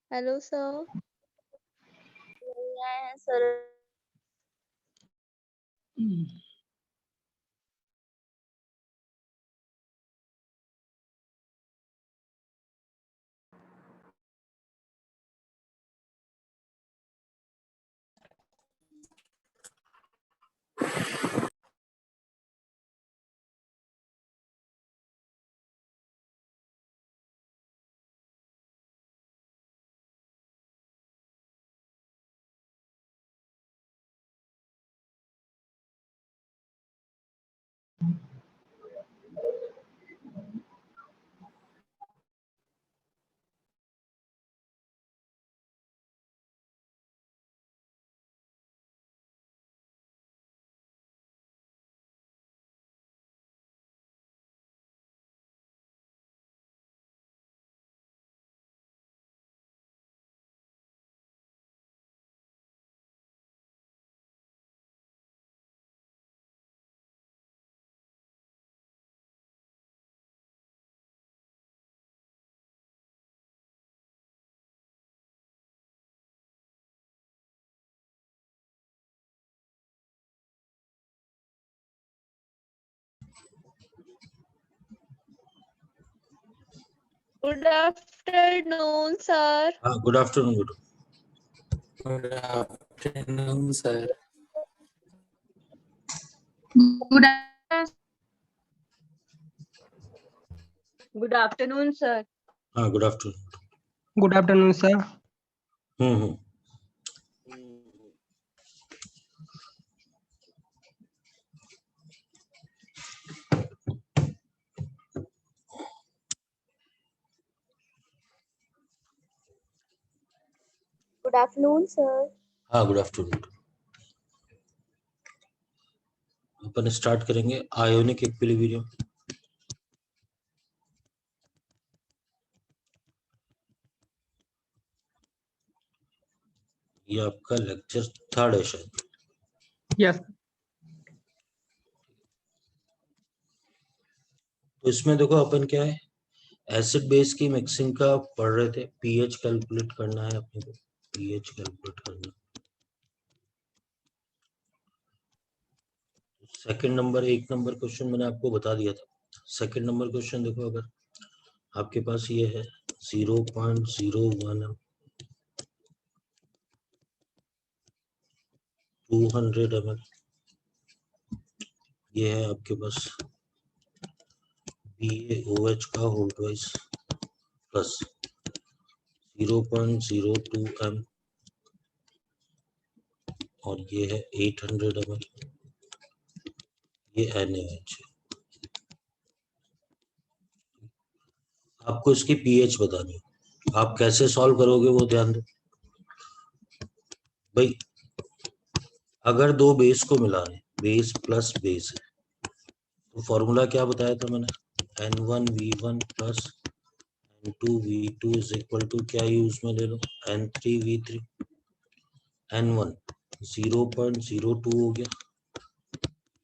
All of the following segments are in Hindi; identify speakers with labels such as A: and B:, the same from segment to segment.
A: Hello, sir. Yeah, sir. Good afternoon, sir.
B: Good afternoon, Guru.
C: Good afternoon, sir.
A: Good afternoon, sir.
B: Good afternoon.
D: Good afternoon, sir.
B: Hmm.
A: Good afternoon, sir.
B: हाँ गुड आफ्टरनून। अपन स्टार्ट करेंगे आयोनिक इक्विलिब्रियम। ये आपका लेक्चर 3 है शायद।
D: Yes.
B: तो इसमें देखो अपन क्या है, एसिड बेस की मिक्सिंग का पढ़ रहे थे। पीएच कैलकुलेट करना है अपने को, पीएच कैलकुलेट करना। सेकंड नंबर, 1 नंबर क्वेश्चन मैंने आपको बता दिया था। सेकंड नंबर क्वेश्चन देखो, अगर आपके पास ये है 0.01 200 ml, ये है आपके पास BaOH का होल ट्वाइस प्लस 0.02 m और ये है 800 ml, ये NaOH है। आपको इसकी पीएच बतानी है। आप कैसे सॉल्व करोगे वो ध्यान दो भाई। अगर दो बेस को मिला रहे, बेस प्लस बेस है, तो फॉर्मूला क्या बताया था मैंने, N1V1 plus N2V2 is equal to क्या यूज में ले लो, N3V3। N1 0.02 हो गया,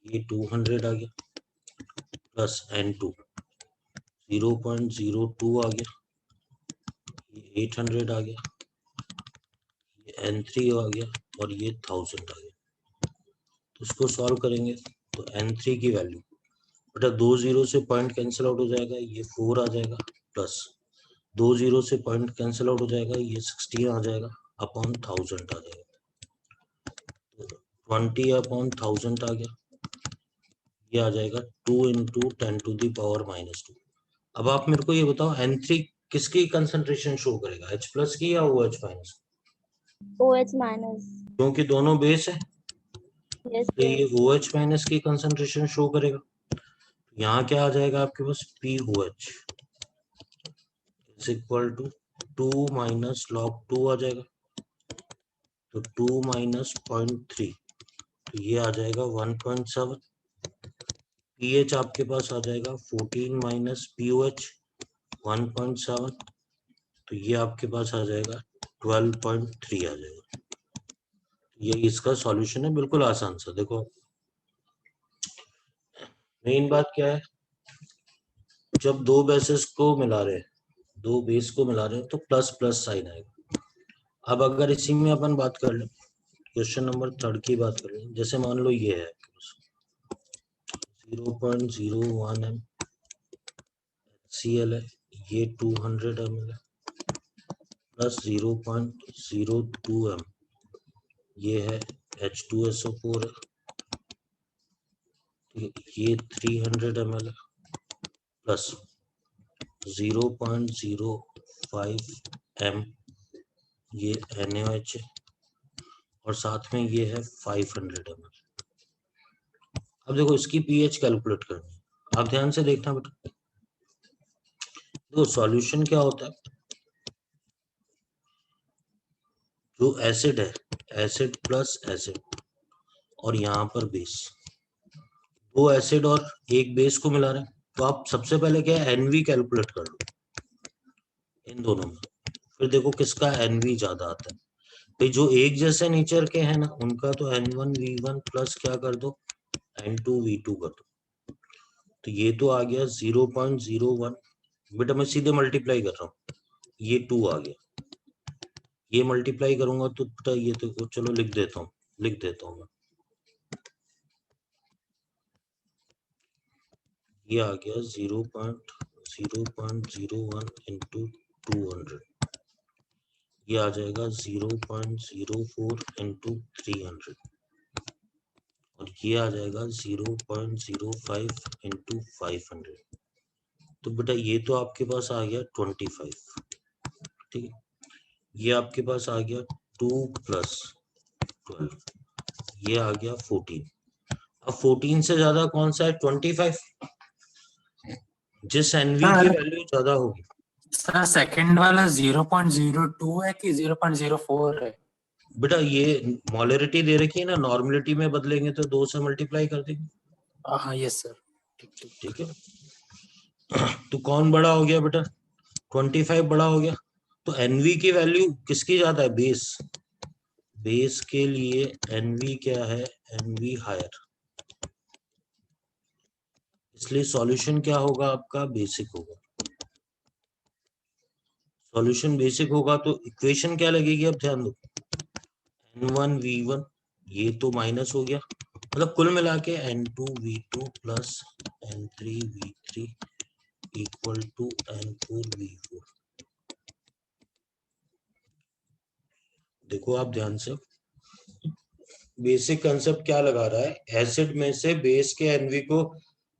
B: ये 200 आ गया, प्लस N2 0.02 आ गया, ये 800 आ गया, ये N3 आ गया और ये 1000 आ गया। तो इसको सॉल्व करेंगे तो N3 की वैल्यू बेटा 2 0 से पॉइंट कैंसिल आउट हो जाएगा, ये 4 आ जाएगा, प्लस 2 0 से पॉइंट कैंसिल आउट हो जाएगा, ये 16 आ जाएगा, अपॉन 1000 आ जाएगा। तो 20 अपॉन 1000 आ गया, ये आ जाएगा 2 इंटू 10⁻⁻²। अब आप मेरे को ये बताओ N3 किसकी कंसंट्रेशन शो करेगा, H प्लस की या OH माइनस?
A: OH minus.
B: क्योंकि दोनों बेस है,
A: Yes,
B: तो ये
A: yes.
B: OH माइनस की कंसंट्रेशन शो करेगा। यहाँ क्या आ जाएगा आपके पास, POH is equal to 2 minus log 2 आ जाएगा, तो 2 माइनस 0.3, तो ये आ जाएगा 1.7। पीएच आपके पास आ जाएगा 14 माइनस POH 1.7, तो ये आपके पास आ जाएगा 12.3 आ जाएगा। ये इसका सॉल्यूशन है, बिल्कुल आसान सा। देखो मेन बात क्या है, जब दो बेसेस को मिला रहे हैं, दो बेस को मिला रहे हैं, तो प्लस प्लस साइन आएगा। अब अगर इसी में अपन बात कर लें, क्वेश्चन नंबर 3 की बात कर लें, जैसे मान लो ये है 0.01 m HCl है, ये 200 ml है, प्लस 0.02 m ये है H2SO4 है, ये 300 ml है, प्लस 0.05 m ये NaOH है, और साथ में ये है 500 ml। अब देखो इसकी पीएच कैलकुलेट करनी है, आप ध्यान से देखना बेटा। देखो सॉल्यूशन क्या होता है, जो एसिड है, एसिड प्लस एसिड, और यहाँ पर बेस, दो एसिड और एक बेस को मिला रहे हैं, तो आप सबसे पहले क्या है, एनवी कैलकुलेट कर लो इन दोनों में, फिर देखो किसका एनवी ज्यादा आता है। भाई जो एक जैसे नेचर के हैं ना, उनका तो N1V1 प्लस क्या कर दो, N2V2 कर दो। तो ये तो आ गया 0.01, बेटा मैं सीधे मल्टीप्लाई कर रहा हूँ, ये 2 आ गया, ये मल्टीप्लाई करूंगा तो बेटा ये तो चलो लिख देता हूँ मैं, ये आ गया 0.01 इंटू 200, ये आ जाएगा 0.04 इंटू 300, और ये आ जाएगा 0.05 इंटू 500। तो बेटा ये तो आपके पास आ गया 25, ठीक है। ये आपके पास आ गया 2 प्लस 12, ये आ गया 14। अब 14 से ज्यादा कौन सा है, 25। जिस एनवी की वैल्यू ज्यादा होगी,
C: सर सेकंड वाला 0.02 है कि 0.04 है?
B: बेटा ये मॉलरिटी दे रखी है ना, नॉर्मलिटी में बदलेंगे तो 2 से मल्टीप्लाई कर देंगे,
C: हाँ यस सर, ठीक ठीक।
B: ठीक है। तो कौन बड़ा हो गया बेटा, 25 बड़ा हो गया। तो एनवी की वैल्यू किसकी ज्यादा है, बेस, बेस के लिए एनवी क्या है, एनवी हायर, इसलिए सॉल्यूशन क्या होगा आपका, बेसिक होगा। सॉल्यूशन बेसिक होगा तो इक्वेशन क्या लगेगी, अब ध्यान दो, n1 v1 ये तो माइनस हो गया, मतलब कुल मिला के n2 v2 plus n3 v3 equal to n4 v4। देखो आप ध्यान से, बेसिक कंसेप्ट क्या लगा रहा है, एसिड में से बेस के एनवी को,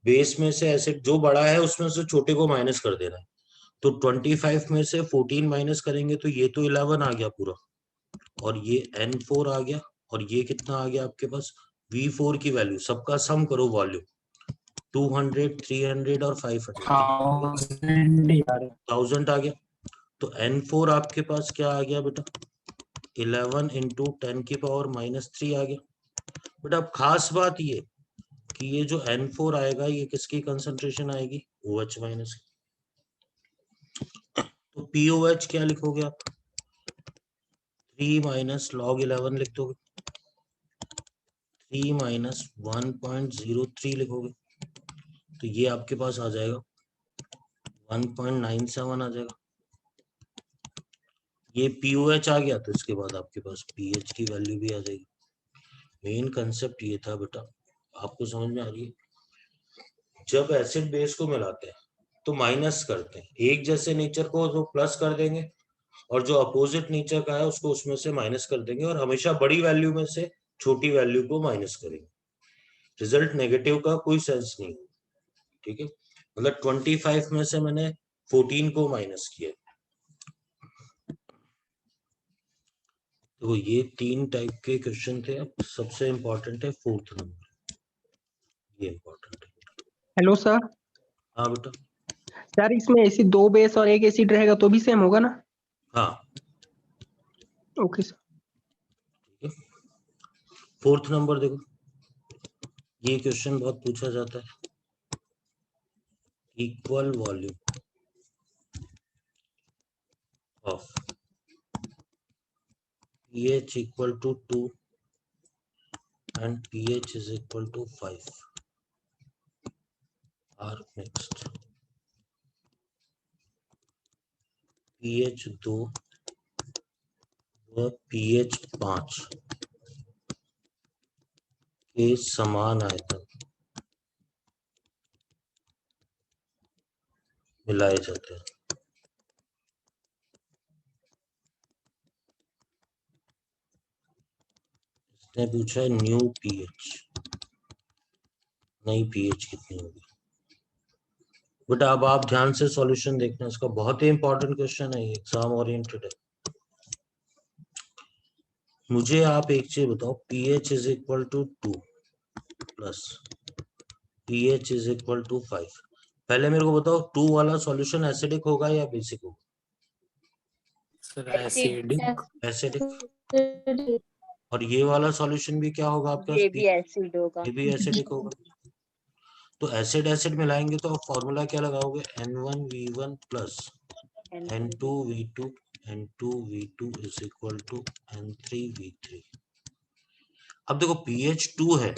B: बेस में से एसिड जो बड़ा है उसमें से छोटे को माइनस कर देना है। तो 25 में से 14 माइनस करेंगे तो ये तो 11 आ गया पूरा, और ये n4 आ गया, और ये कितना आ गया आपके पास, v4 की वैल्यू, सबका सम करो वॉल्यूम, 200 300 और 500 1000 आ गया। तो n4 आपके पास क्या आ गया बेटा, 11 इंटू 10 की पावर -3 आ गया। बेटा अब खास बात ये कि ये जो n4 आएगा ये किसकी कंसंट्रेशन आएगी, OH माइनस। तो POH क्या लिखोगे आप, 3 माइनस log 11 लिख दोगे, 3 माइनस 1.03 लिखोगे, तो ये आपके पास आ जाएगा 1.97 आ जाएगा। ये POH आ गया तो इसके बाद आपके पास pH की वैल्यू भी आ जाएगी। मेन कंसेप्ट ये था बेटा, आपको समझ में आ रही है, जब एसिड बेस को मिलाते हैं तो माइनस करते हैं, एक जैसे नेचर को तो प्लस कर देंगे, और जो अपोजिट नेचर का है उसको उसमें से माइनस कर देंगे, और हमेशा बड़ी वैल्यू में से छोटी वैल्यू को माइनस करेंगे। रिजल्ट नेगेटिव का कोई सेंस नहीं, ठीक है। मतलब 25 में से मैंने 14 को माइनस किया। तो ये 3 टाइप के क्वेश्चन थे। अब सबसे इंपॉर्टेंट है 4th नंबर, ये इंपॉर्टेंट है।
D: Hello sir.
B: हाँ बेटा।
D: सर इसमें एसिड 2 बेस और 1 एसिड रहेगा तो भी सेम होगा ना?
B: हाँ
D: ओके सर।
B: ठीक है। 4th नंबर देखो, ये क्वेश्चन बहुत पूछा जाता है, equal volume of pH equal to 2 and pH is equal to 5 are mixed. pH 2 व pH 5 के समान आयतन मिलाए जाते हैं। इसने पूछा है न्यू pH, नई pH कितनी होगी। बेटा अब आप ध्यान से सॉल्यूशन देखना, इसका बहुत ही इंपॉर्टेंट क्वेश्चन है, एग्जाम ओरिएंटेड है। मुझे आप एक चीज बताओ, pH is equal to 2 plus pH is equal to 5, पहले मेरे को बताओ 2 वाला सॉल्यूशन एसिडिक होगा या बेसिक होगा?
C: Sir acidic.
B: एसिडिक। और ये वाला सॉल्यूशन भी क्या होगा आपका,
A: ये भी एसिड होगा।
B: ये भी एसिडिक होगा। तो एसिड एसिड मिलाएंगे तो आप फॉर्मूला क्या लगाओगे, N1V1 plus N2V2 N2V2 is equal to N3V3। अब देखो pH 2 है,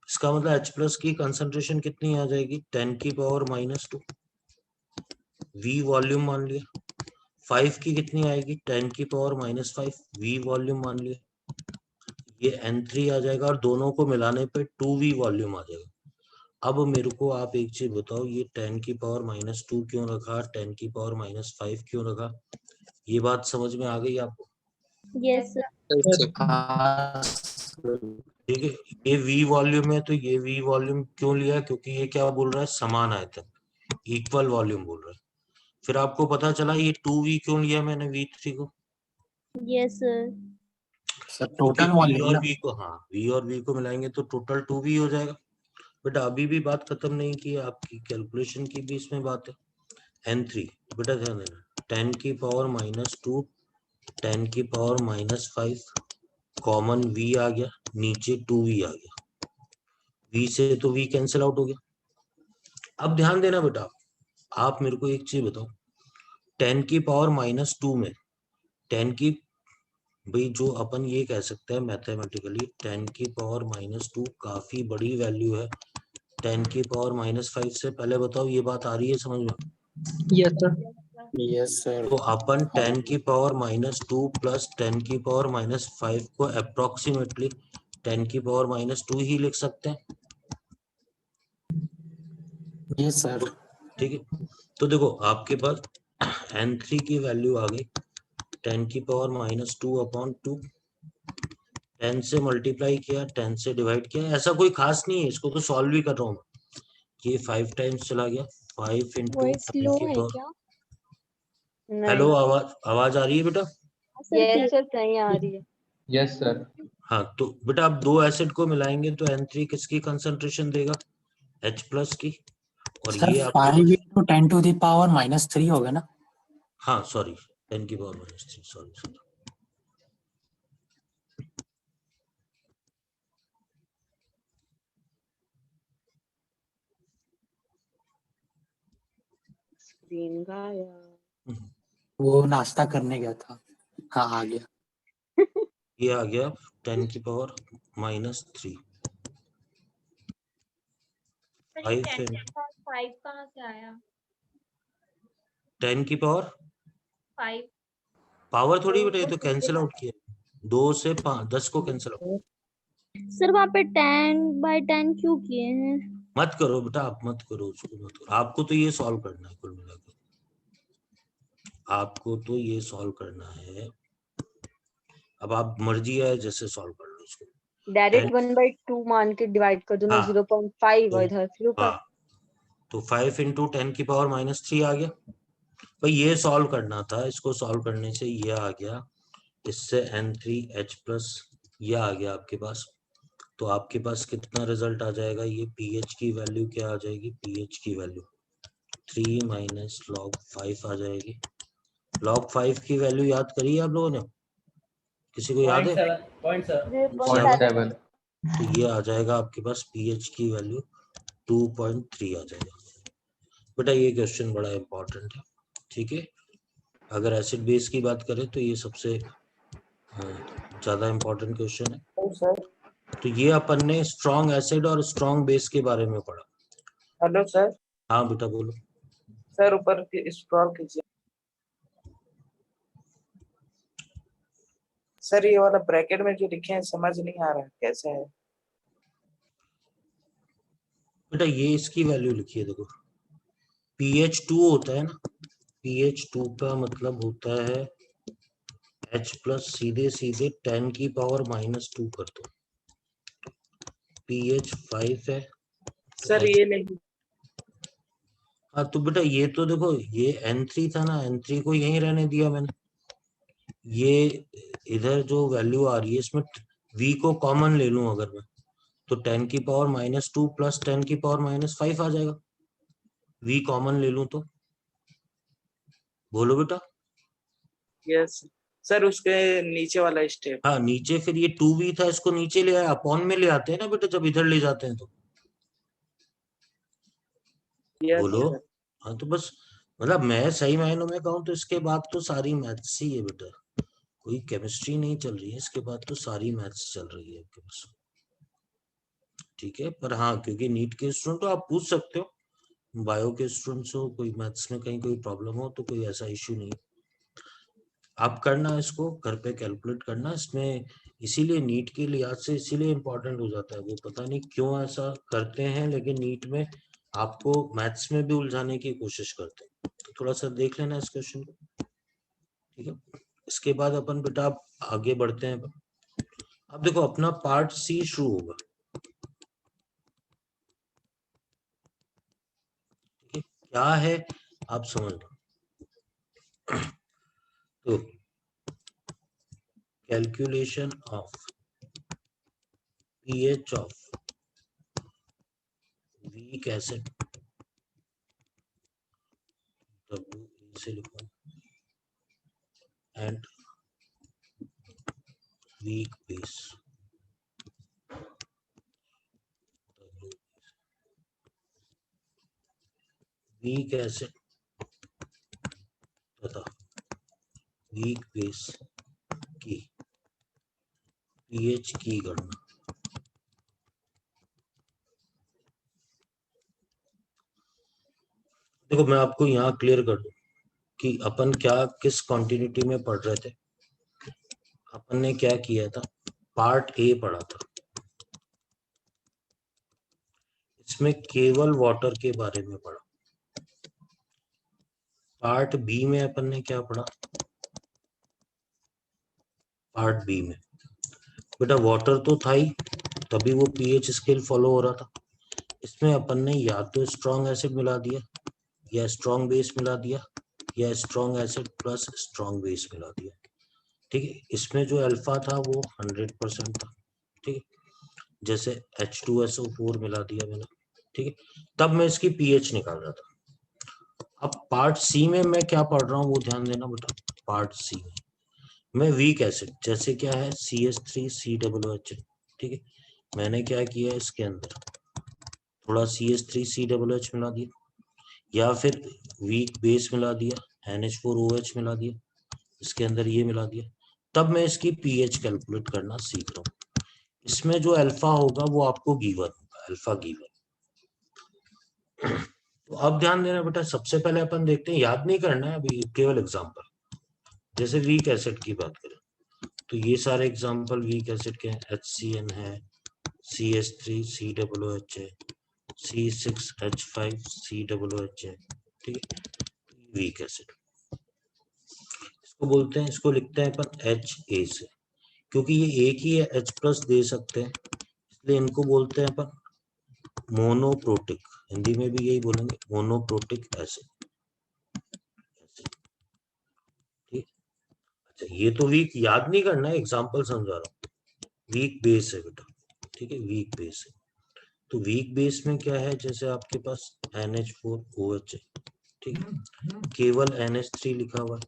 B: इसका मतलब H प्लस की कंसंट्रेशन कितनी आ जाएगी, 10 की पावर -2, V वॉल्यूम मान लिया। 5 की कितनी आएगी, 10 की पावर -5, V वॉल्यूम मान लिया। ये N3 आ जाएगा, और दोनों को मिलाने पे 2V वॉल्यूम आ जाएगा। अब मेरे को आप एक चीज बताओ, ये 10 की पावर -2 क्यों रखा, 10 की पावर -5 क्यों रखा, ये बात समझ में आ गई आपको?
A: यस
B: ठीक है, ये V वॉल्यूम है तो ये V वॉल्यूम क्यों लिया, क्योंकि ये क्या बोल रहा है, समान आयतन, इक्वल वॉल्यूम बोल रहा है। फिर आपको पता चला ये 2V क्यों लिया मैंने V3 को,
A: यस
C: सर
B: क्योंकि
C: टोटल
B: V
C: वॉल्यूम
B: और
C: ना।
B: V को, हाँ V और V को मिलाएंगे तो टोटल 2V हो जाएगा। बेटा अभी भी बात खत्म नहीं की है, आपकी कैलकुलेशन की भी इसमें बात है। N3 बेटा ध्यान देना, 10 की पावर -2 10 की पावर -5 कॉमन v आ गया, नीचे 2v आ गया, v से तो v कैंसिल आउट हो गया। अब ध्यान देना बेटा, आप मेरे को एक चीज बताओ, 10 की पावर -2 में 10 की, भाई जो अपन ये कह सकते हैं मैथमेटिकली 10 की पावर -2 काफी बड़ी वैल्यू है। 10 की पावर -5 से पहले बताओ ये बात आ रही है समझ में?
D: Yes sir.
C: Yes sir.
B: तो अपन 10 की पावर -2 प्लस 10 की पावर -5 को अप्रोक्सीमेटली 10 की पावर -2 ही लिख सकते हैं।
C: Yes sir.
B: ठीक है, तो देखो आपके पास n3 की वैल्यू आ गई 10 की पावर -2/2, 10 से मल्टीप्लाई किया, 10 से डिवाइड किया, ऐसा कोई खास नहीं है, इसको तो सॉल्व भी कर रहा हूँ मैं। ये 5 टाइम्स चला गया, 5 इंटू
A: वॉइस
B: 10
A: लो
B: की
A: है
B: पावर।
A: क्या?
B: हेलो,
A: नहीं।
B: आवाज आ रही है बेटा?
A: यस सर, नहीं आ रही है।
E: Yes sir.
B: हाँ तो बेटा आप दो एसिड को मिलाएंगे तो N3 किसकी कंसंट्रेशन देगा? H प्लस की। और
C: सर
B: ये आपके
C: 5
B: पास,
C: into 10 to the power -3 होगा ना?
B: हाँ सॉरी 10 की पावर -3, सॉरी।
A: स्क्रीन गायब।
C: वो नाश्ता करने गया था। हाँ आ गया।
B: ये आ गया 10 की पावर -3, 5
F: फाइव कहाँ से आया?
B: 10 की पावर,
F: फाइव
B: पावर थोड़ी बेटा, ये तो कैंसिल आउट किया, 2 से 5 10 को कैंसिल आउट
A: सर वहाँ पे 10/10 क्यों किए हैं?
B: मत करो बेटा, आप मत करो उसको, मत करो। आपको तो ये सॉल्व करना है, कुल मिलाकर आपको तो ये सॉल्व करना है। अब आप मर्जी है जैसे सॉल्व कर लो इसको।
A: डायरेक्ट
B: 10,
A: 1/2 मान के डिवाइड कर दो ना,
B: हाँ
A: 0.5
B: तो
A: और इधर 0.
B: हाँ तो 5 इंटू 10 की पावर -3 आ गया भाई, ये सॉल्व करना था। इसको सॉल्व करने से ये आ गया, इससे N3H प्लस ये आ गया आपके पास। तो आपके पास कितना रिजल्ट आ जाएगा? ये pH की वैल्यू क्या आ जाएगी? pH की वैल्यू 3 माइनस log 5 आ जाएगी। log 5 की वैल्यू याद करिए आप लोगों ने, किसी को याद है?
E: 0.7।
B: तो ये आ जाएगा आपके पास pH की वैल्यू 2.3 आ जाएगा। बेटा ये क्वेश्चन बड़ा इंपॉर्टेंट है, ठीक है। अगर एसिड बेस की बात करें तो ये सबसे ज्यादा इंपॉर्टेंट क्वेश्चन है।
G: सर।
B: तो ये अपन ने स्ट्रॉन्ग एसिड और स्ट्रॉन्ग बेस के बारे में पढ़ा।
G: Hello sir.
B: हाँ बेटा बोलो।
G: सर ऊपर स्क्रॉल कीजिए। सर ये वाला ब्रैकेट में जो लिखे हैं समझ नहीं आ रहा कैसे है।
B: बेटा ये इसकी वैल्यू लिखी है, देखो pH 2 होता है ना, pH 2 का मतलब होता है H प्लस, सीधे सीधे 10 की पावर -2 कर दो। pH 5 है तो
G: सर
B: H,
G: ये नहीं।
B: हाँ तो बेटा ये तो देखो ये N3 था ना, N3 को यहीं रहने दिया मैंने। ये इधर जो वैल्यू आ रही है इसमें V को कॉमन ले लूं अगर मैं, तो 10 की पावर -2 प्लस 10 की पावर -5 आ जाएगा। V कॉमन ले लूं तो बोलो बेटा।
G: यस सर, उसके नीचे वाला स्टेप।
B: हाँ नीचे फिर ये 2V था, इसको नीचे ले आया, अपॉन में ले आते हैं ना बेटा जब इधर ले जाते हैं तो।
G: यस
B: बोलो।
G: सर।
B: हाँ तो बस, मतलब मैं सही मायनों में कहूँ तो इसके बाद तो सारी मैथ्स ही है बेटा, कोई केमिस्ट्री नहीं चल रही है इसके बाद, तो सारी मैथ्स चल रही है आपके पास, ठीक है। पर हाँ क्योंकि नीट के स्टूडेंट हो आप पूछ सकते हो, बायो के स्टूडेंट्स हो, कोई मैथ्स में कहीं कोई प्रॉब्लम हो तो कोई ऐसा इश्यू नहीं। आप करना इसको घर पे कैलकुलेट करना इसमें, इसीलिए नीट के लिहाज से इसीलिए इम्पोर्टेंट हो जाता है वो, पता नहीं क्यों ऐसा करते हैं, लेकिन नीट में आपको मैथ्स में भी उलझाने की कोशिश करते हैं। तो थोड़ा सा देख लेना इस क्वेश्चन को, ठीक है। इसके बाद अपन बेटा आप आगे बढ़ते हैं। अब देखो अपना पार्ट सी शुरू होगा, ठीक है। क्या है आप समझ लो। तो calculation of pH of weak acid, से लिखो, and weak base, weak acid तथा वीक बेस की पीएच की गणना। देखो मैं आपको यहाँ क्लियर कर दूं कि अपन क्या किस कॉन्टिन्यूटी में पढ़ रहे थे। अपन ने क्या किया था, पार्ट ए पढ़ा था, इसमें केवल वाटर के बारे में पढ़ा। पार्ट बी में अपन ने क्या पढ़ा, पार्ट बी में बेटा वाटर तो था ही, तभी वो पीएच स्केल फॉलो हो रहा था। इसमें अपन ने या तो स्ट्रॉन्ग एसिड मिला दिया, या स्ट्रॉन्ग बेस मिला दिया, या strong acid plus strong base मिला दिया। ठीक है, इसमें जो अल्फा था वो 100% था। ठीक है, जैसे H2SO4 मिला दिया मैंने। ठीक है, तब मैं इसकी पीएच निकाल रहा था। अब पार्ट सी में मैं क्या पढ़ रहा हूँ वो ध्यान देना बेटा। पार्ट सी में मैं वीक एसिड, जैसे क्या है CH3COOH, ठीक है, मैंने क्या किया इसके अंदर थोड़ा CH3COOH मिला दिया, या फिर वीक बेस मिला दिया, NH4OH मिला दिया, इसके अंदर ये मिला दिया, तब मैं इसकी पीएच कैलकुलेट करना सीख रहा हूँ। इसमें जो अल्फा होगा वो आपको गिवन होगा, अल्फा गिवन। तो अब ध्यान देना बेटा, सबसे पहले अपन देखते हैं, याद नहीं करना है अभी, केवल एग्जांपल। जैसे वीक एसिड की बात करें तो ये सारे एग्जांपल वीक एसिड के हैं। HCN है, CH3COOH है, C6H5COOH है। ठीक है, वीक एसिड इसको बोलते हैं, इसको लिखते हैं अपन HA से, क्योंकि ये एक ही है, H प्लस दे सकते हैं, इसलिए इनको बोलते हैं अपन मोनोप्रोटिक। हिंदी में भी यही बोलेंगे, मोनोप्रोटिक एसिड। ठीक, अच्छा ये तो वीक याद नहीं करना है, एग्जांपल समझा रहा हूँ। वीक बेस है बेटा, ठीक है, वीक बेस है। तो वीक बेस में क्या है, जैसे आपके पास NH4OH है, ठीक है, केवल NH3 लिखा हुआ है।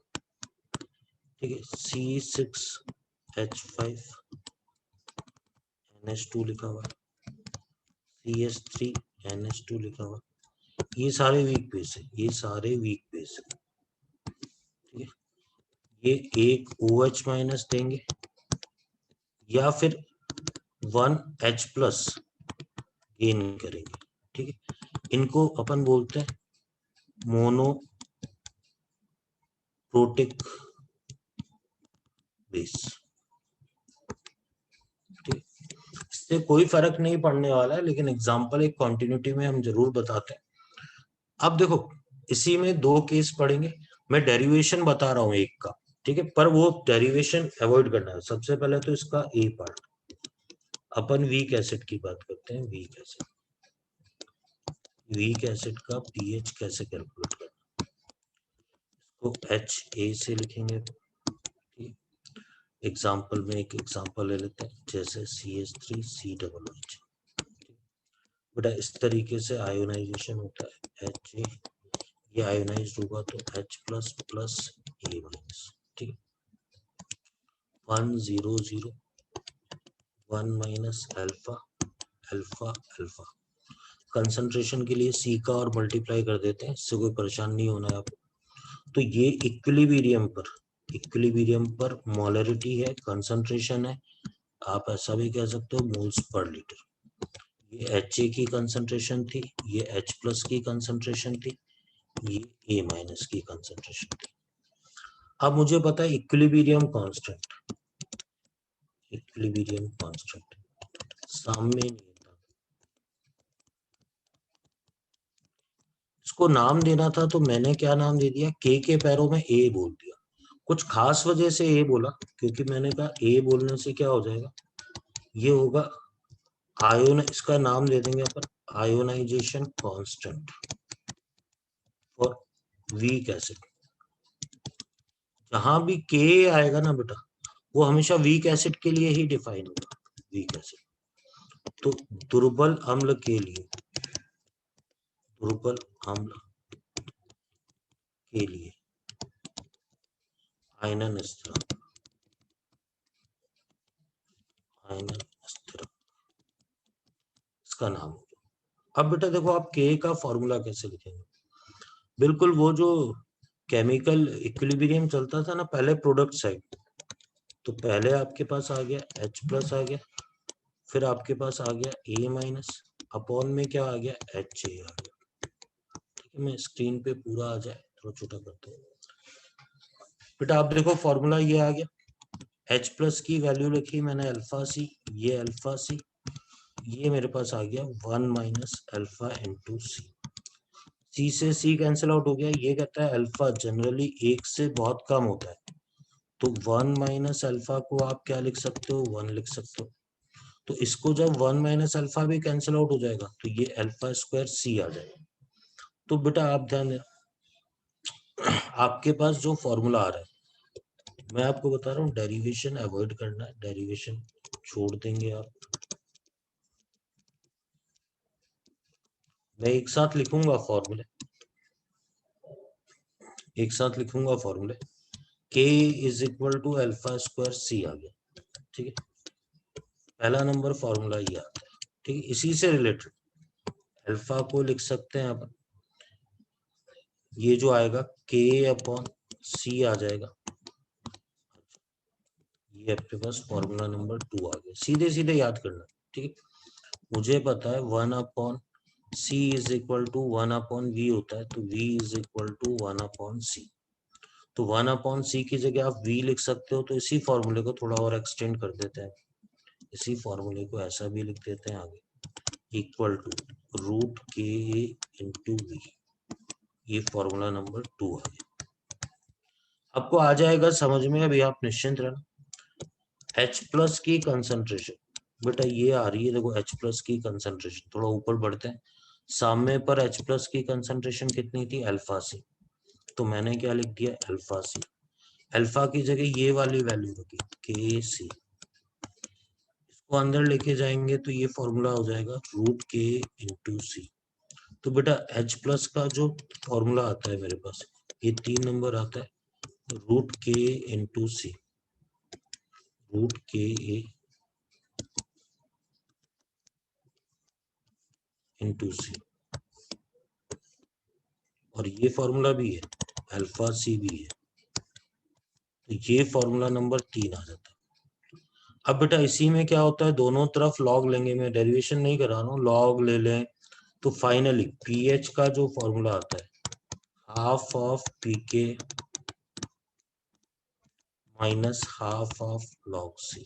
B: ठीक है, C6H5NH2 लिखा हुआ है, CH3NH2 लिखा हुआ है। ये सारे वीक बेस है, ये सारे वीक बेस है। ठीक है, ये एक OH माइनस देंगे या फिर 1H प्लस गेन करेंगे। ठीक है, इनको अपन बोलते हैं मोनोप्रोटिक बेस। ठीक, इससे कोई फर्क नहीं पड़ने वाला है, लेकिन एग्जांपल एक कॉन्टिन्यूटी में हम जरूर बताते हैं। अब देखो इसी में दो केस पढ़ेंगे, मैं डेरिवेशन बता रहा हूं एक का, ठीक है, पर वो डेरिवेशन अवॉइड करना है। सबसे पहले तो इसका ए पार्ट, अपन वीक एसिड की बात करते हैं। वीक एसिड, वीक एसिड का पीएच कैसे कैलकुलेट करना, तो HA से लिखेंगे। एग्जाम्पल में एक एग्जाम्पल ले लेते हैं, जैसे CH3COOH। बेटा इस तरीके से आयोनाइजेशन होता है, HA ये आयोनाइज होगा तो H plus plus A minus. ठीक है, 1 0 0 1 minus alpha alpha alpha. Concentration के लिए C का और मल्टीप्लाई कर देते हैं, इससे कोई परेशान नहीं होना है आपको। तो ये इक्विलिब्रियम पर मोलरिटी है, कंसंट्रेशन है, आप ऐसा भी कह सकते हो मोल्स पर लीटर। ये HA की कंसंट्रेशन थी, ये H प्लस की कंसंट्रेशन थी, ये A माइनस की कंसंट्रेशन थी। अब मुझे पता है इक्विलिब्रियम कांस्टेंट, इक्विलिब्रियम कांस्टेंट सामने नहीं था, इसको नाम देना था तो मैंने क्या नाम दे दिया, K के पैरों में A बोल दिया। कुछ खास वजह से A बोला, क्योंकि मैंने कहा A बोलने से क्या हो जाएगा, ये होगा आयोन, इसका नाम दे देंगे अपन ionisation constant for weak acid. जहां भी K आएगा ना बेटा, वो हमेशा वीक एसिड के लिए ही डिफाइन होगा, वीक एसिड। तो दुर्बल अम्ल के लिए, दुर्बल अम्ल के लिए आयनन स्थिरांक आयनन स्थिरांक, इसका नाम हो गया। अब बेटा देखो आप के का फॉर्मूला कैसे लिखेंगे, बिल्कुल वो जो केमिकल इक्विलिब्रियम चलता था ना पहले प्रोडक्ट साइड, तो पहले आपके पास आ गया H प्लस आ गया, फिर आपके पास आ गया A माइनस, अपॉन में क्या आ गया HA आ गया। ठीक है, मैं स्क्रीन पे पूरा आ जाए थोड़ा छोटा करता हूँ बेटा। आप देखो फॉर्मूला ये आ गया, H प्लस की वैल्यू लिखी मैंने अल्फा सी, ये अल्फा सी, ये मेरे पास आ गया 1 माइनस अल्फा इंटू सी। सी से सी कैंसिल आउट हो गया, ये कहता है अल्फा जनरली 1 से बहुत कम होता है, तो 1 माइनस अल्फा को आप क्या लिख सकते हो, 1 लिख सकते हो। तो इसको जब 1 माइनस अल्फा भी कैंसिल आउट हो जाएगा तो ये अल्फा स्क्वायर सी आ जाएगा। तो बेटा आप ध्यान दें, आपके पास जो फॉर्मूला आ रहा है, मैं आपको बता रहा हूँ डेरिवेशन अवॉइड करना है, डेरिवेशन छोड़ देंगे आप। मैं एक साथ लिखूंगा फॉर्मूले, एक साथ लिखूंगा फॉर्मूले, k is equal to alpha square c आ गया। ठीक है, पहला नंबर फॉर्मूला ये आता है। ठीक है, इसी से रिलेटेड अल्फा को लिख सकते हैं आप, ये जो आएगा k अपॉन सी आ जाएगा, ये आपके पास फॉर्मूला नंबर 2 आ गया। सीधे सीधे याद करना। ठीक है, मुझे पता है 1 upon c is equal to 1 upon v होता है, तो v is equal to 1 upon c. तो 1 अपॉन सी की जगह आप v लिख सकते हो, तो इसी फॉर्मूले को थोड़ा और एक्सटेंड कर देते हैं, इसी फॉर्मूले को ऐसा भी लिख देते हैं आगे, इक्वल टू रूट के इंटू वी। ये फॉर्मूला नंबर 2 आ गया। आपको आ जाएगा समझ में, अभी आप निश्चिंत रहना। H प्लस की कंसंट्रेशन बेटा ये आ रही है, देखो H प्लस की कंसंट्रेशन, थोड़ा ऊपर बढ़ते हैं, सामने पर H प्लस की कंसंट्रेशन कितनी थी, अल्फा सी, तो मैंने क्या लिख दिया अल्फा सी। अल्फा की जगह ये वाली वैल्यू रखी के सी, इसको अंदर लेके जाएंगे तो ये फॉर्मूला हो जाएगा रूट के इंटू सी। तो बेटा H प्लस का जो फॉर्मूला आता है मेरे पास, ये 3 नंबर आता है, रूट के इंटू सी, रूट के ए इंटू सी, और ये फॉर्मूला भी है, अल्फा सी भी है, तो ये फॉर्मूला नंबर 3 आ जाता है। अब बेटा इसी में क्या होता है, दोनों तरफ लॉग लेंगे, मैं डेरिवेशन नहीं करा रहा हूँ, लॉग ले लें, तो फाइनली पीएच का जो फॉर्मूला आता है half of pK minus half of log c.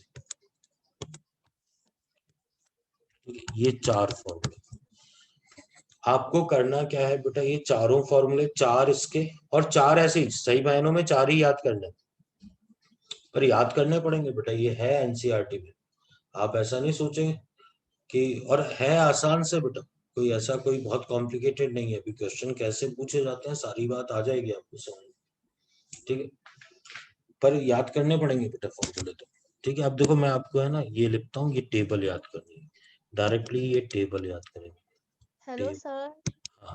B: ये 4 फॉर्मूले आपको करना क्या है बेटा, ये चारों फॉर्मूले 4 इसके और 4 ऐसे ही, सही मायनों में 4 ही याद करने, पर याद करने पड़ेंगे बेटा, ये है एनसीईआरटी में, आप ऐसा नहीं सोचेंगे कि, और है आसान से बेटा, कोई ऐसा कोई बहुत कॉम्प्लिकेटेड नहीं है। अभी क्वेश्चन कैसे पूछे जाते हैं सारी बात आ जाएगी आपको समझ। ठीक है, पर याद करने पड़ेंगे बेटा फॉर्मूले तो। ठीक है, अब देखो मैं आपको है ना ये लिखता हूँ, ये टेबल याद करनी है, डायरेक्टली ये टेबल याद करेंगे।
A: Hello sir.
B: हाँ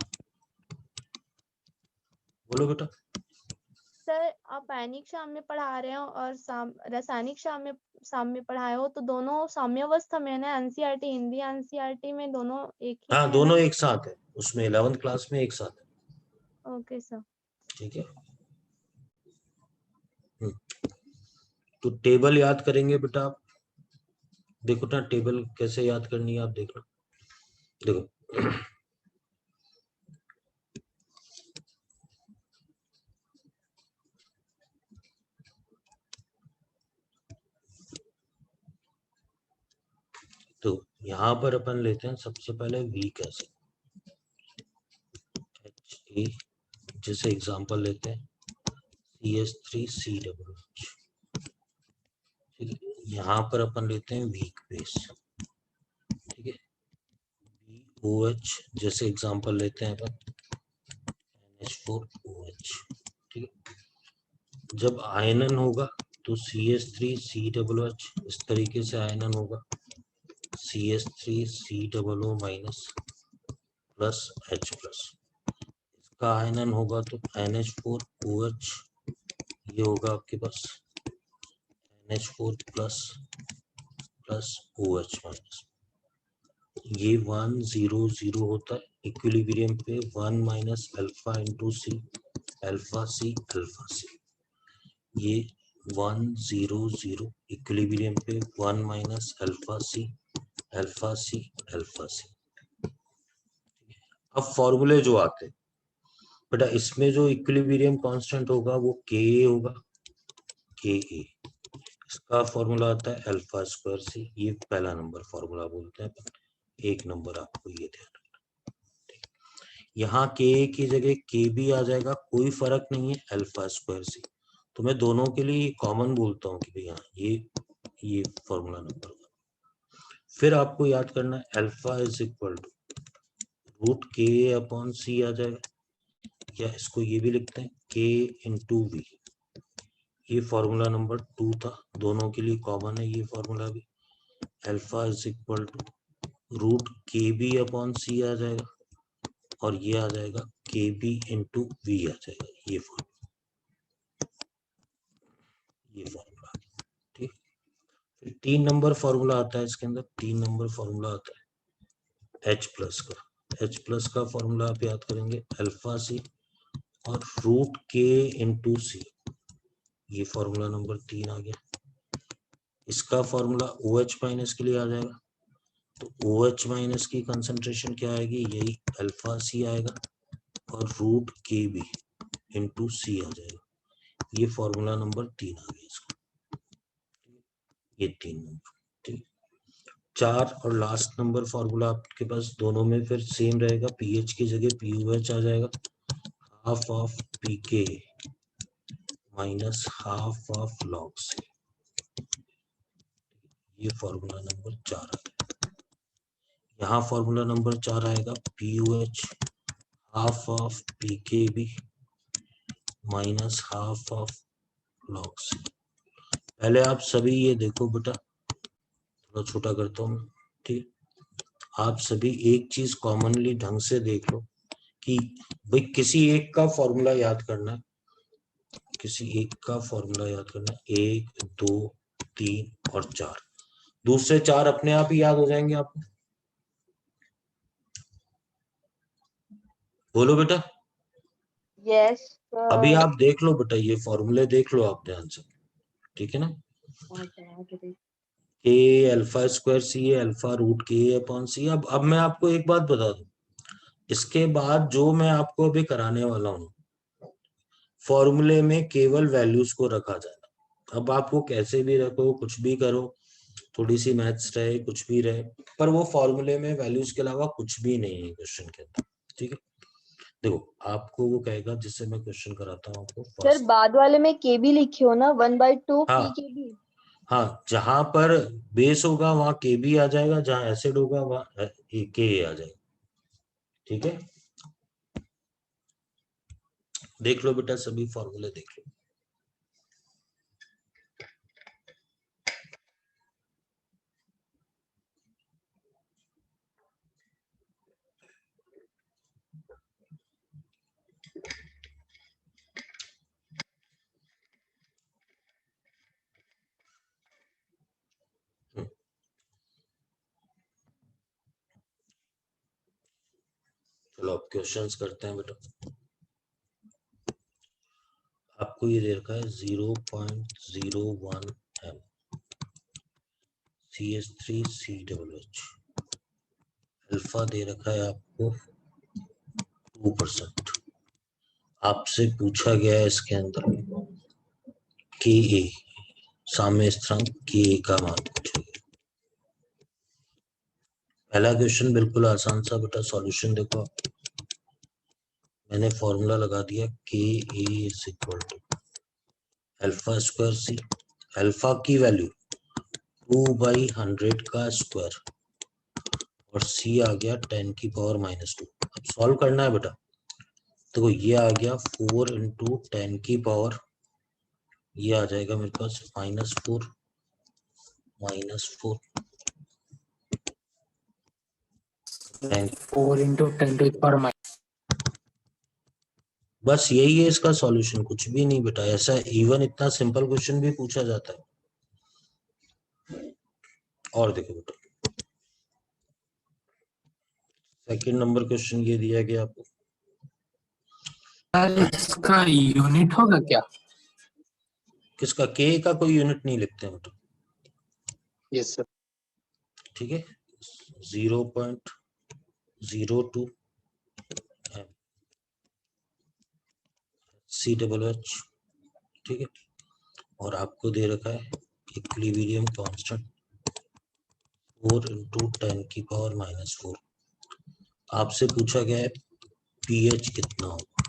B: बोलो बेटा।
A: सर आप आयनिक साम्य पढ़ा रहे हो और रासायनिक साम्य पढ़ाए हो, तो दोनों साम्यावस्था में है ना, एनसीईआरटी हिंदी एनसीईआरटी में दोनों एक ही
B: हाँ
A: है
B: दोनों
A: ना?
B: एक साथ है, उसमें 11th क्लास में एक साथ है।
A: Okay sir.
B: ठीक है, तो टेबल याद करेंगे बेटा आप, देखो ना टेबल कैसे याद करनी है, आप देखना, देखो तो यहाँ पर अपन लेते हैं सबसे पहले वीक एसिड HA, जैसे एग्जांपल लेते हैं CH3COOH। ठीक है, यहाँ पर अपन लेते हैं वीक बेस। ठीक है, BOH जैसे एग्जांपल लेते हैं अपन NH4OH। ठीक है, जब आयनन होगा तो CH3COOH, इस तरीके से आयनन होगा, CH3COO minus plus H plus, इसका आयनन होगा तो NH4OH, ये होगा आपके पास NH4 plus plus OH minus, ये 1 0 0 होता है इक्विलिब्रियम पे 1 minus alpha into c, alpha c alpha c, ये 1 0 0 इक्विलिब्रियम पे 1 minus alpha c alpha c alpha c. अब फॉर्मूले जो आते हैं बेटा, इसमें जो इक्विलिब्रियम कांस्टेंट होगा वो के होगा, के ए, इसका फॉर्मूला आता है अल्फा स्क्वायर सी, ये पहला नंबर फॉर्मूला बोलते हैं। एक नंबर आपको ये ध्यान रखना, यहाँ के ए की जगह के बी आ जाएगा, कोई फर्क नहीं है, अल्फा स्क्वायर सी, तो मैं दोनों के लिए कॉमन बोलता हूँ कि भैया ये फॉर्मूला नंबर। फिर आपको याद करना है alpha is equal to root के अपॉन सी आ जाएगा, या इसको ये भी लिखते हैं के इंटू वी, ये फॉर्मूला नंबर 2 था, दोनों के लिए कॉमन है ये फॉर्मूला भी। Alpha is equal to root K by upon C आ जाएगा, और ये आ जाएगा के बी इंटू वी आ जाएगा, ये फॉर्मूला, ठीक। फिर 3 नंबर फॉर्मूला आता है इसके अंदर, 3 नंबर फॉर्मूला आता है H प्लस का। H प्लस का फॉर्मूला आप याद करेंगे अल्फा सी और रूट के इंटू सी, ये फॉर्मूला नंबर 3 आ गया। इसका फॉर्मूला OH माइनस के लिए आ जाएगा, तो OH माइनस की कंसंट्रेशन क्या आएगी, यही अल्फा सी आएगा, और रूट के बी इंटू सी आ जाएगा, ये फॉर्मूला नंबर 3 आ गया इसका, ये 3 नंबर, ठीक। 4 और लास्ट नंबर फॉर्मूला आपके पास दोनों में फिर सेम रहेगा, पीएच की जगह POH आ जाएगा, half of pK minus half of log c, ये फॉर्मूला नंबर 4 आ गया। यहाँ फॉर्मूला नंबर 4 आएगा POH half of PKB minus half of log c. पहले आप सभी ये देखो बेटा, थोड़ा छोटा करता हूँ, ठीक। आप सभी एक चीज कॉमनली ढंग से देख लो कि भाई किसी एक का फॉर्मूला याद करना है, किसी एक का फॉर्मूला याद करना है, 1 2 3 और 4, दूसरे 4 अपने आप ही याद हो जाएंगे आपको। बोलो बेटा।
H: यस
B: अभी आप देख लो बेटा, ये फॉर्मूले देख लो आप ध्यान से, ठीक है ना। A alpha square C alpha root के अपॉन सी। अब मैं आपको एक बात बता दूं, इसके बाद जो मैं आपको अभी कराने वाला हूँ, फॉर्मूले में केवल वैल्यूज को रखा जाएगा। अब आपको कैसे भी रखो, कुछ भी करो, थोड़ी सी मैथ्स रहे, कुछ भी रहे, पर वो फॉर्मूले में वैल्यूज के अलावा कुछ भी नहीं है क्वेश्चन के अंदर, ठीक है। देखो आपको वो कहेगा, जिससे मैं क्वेश्चन कराता हूँ आपको
H: सर, बाद वाले में के बी लिखी हो ना, 1/2
B: हाँ।
H: पी के बी।
B: हाँ, जहां पर बेस होगा वहां के बी आ जाएगा, जहां एसिड होगा वहां के आ जाएगा, ठीक है। देख लो बेटा, सभी फॉर्मूले देख लो। चलो अब क्वेश्चंस करते हैं बेटा। आपको ये दे रखा है 0.01 m CH3COOH, अल्फा दे रखा है आपको 2%। आपसे पूछा गया है इसके अंदर Ka, साम्य स्थिरांक Ka का मान पूछा गया। पहला क्वेश्चन बिल्कुल आसान सा बेटा, सॉल्यूशन देखो आप। मैंने फॉर्मूला लगा दिया Ka is equal to alpha square C, alpha की वैल्यू 2/100 का स्क्वायर, और सी आ गया 10 की पावर -2। अब सॉल्व करना है बेटा, देखो ये आ गया 4 इंटू 10 की पावर, ये आ जाएगा मेरे पास -4
C: 4 into 10 to the power minus।
B: बस यही है इसका सॉल्यूशन, कुछ भी नहीं बेटा। ऐसा इवन इतना सिंपल क्वेश्चन भी पूछा जाता है। और देखो बेटा, सेकंड नंबर क्वेश्चन ये दिया गया आपको,
C: सर इसका यूनिट होगा क्या?
B: किसका? के का कोई यूनिट नहीं लिखते हैं बेटा,
C: यस सर।
B: ठीक है, 0.02 CH, ठीक है। और आपको दे रखा है इक्विलिब्रियम कांस्टेंट 4 × 10⁻⁻⁴। आपसे पूछा गया है पीएच कितना होगा।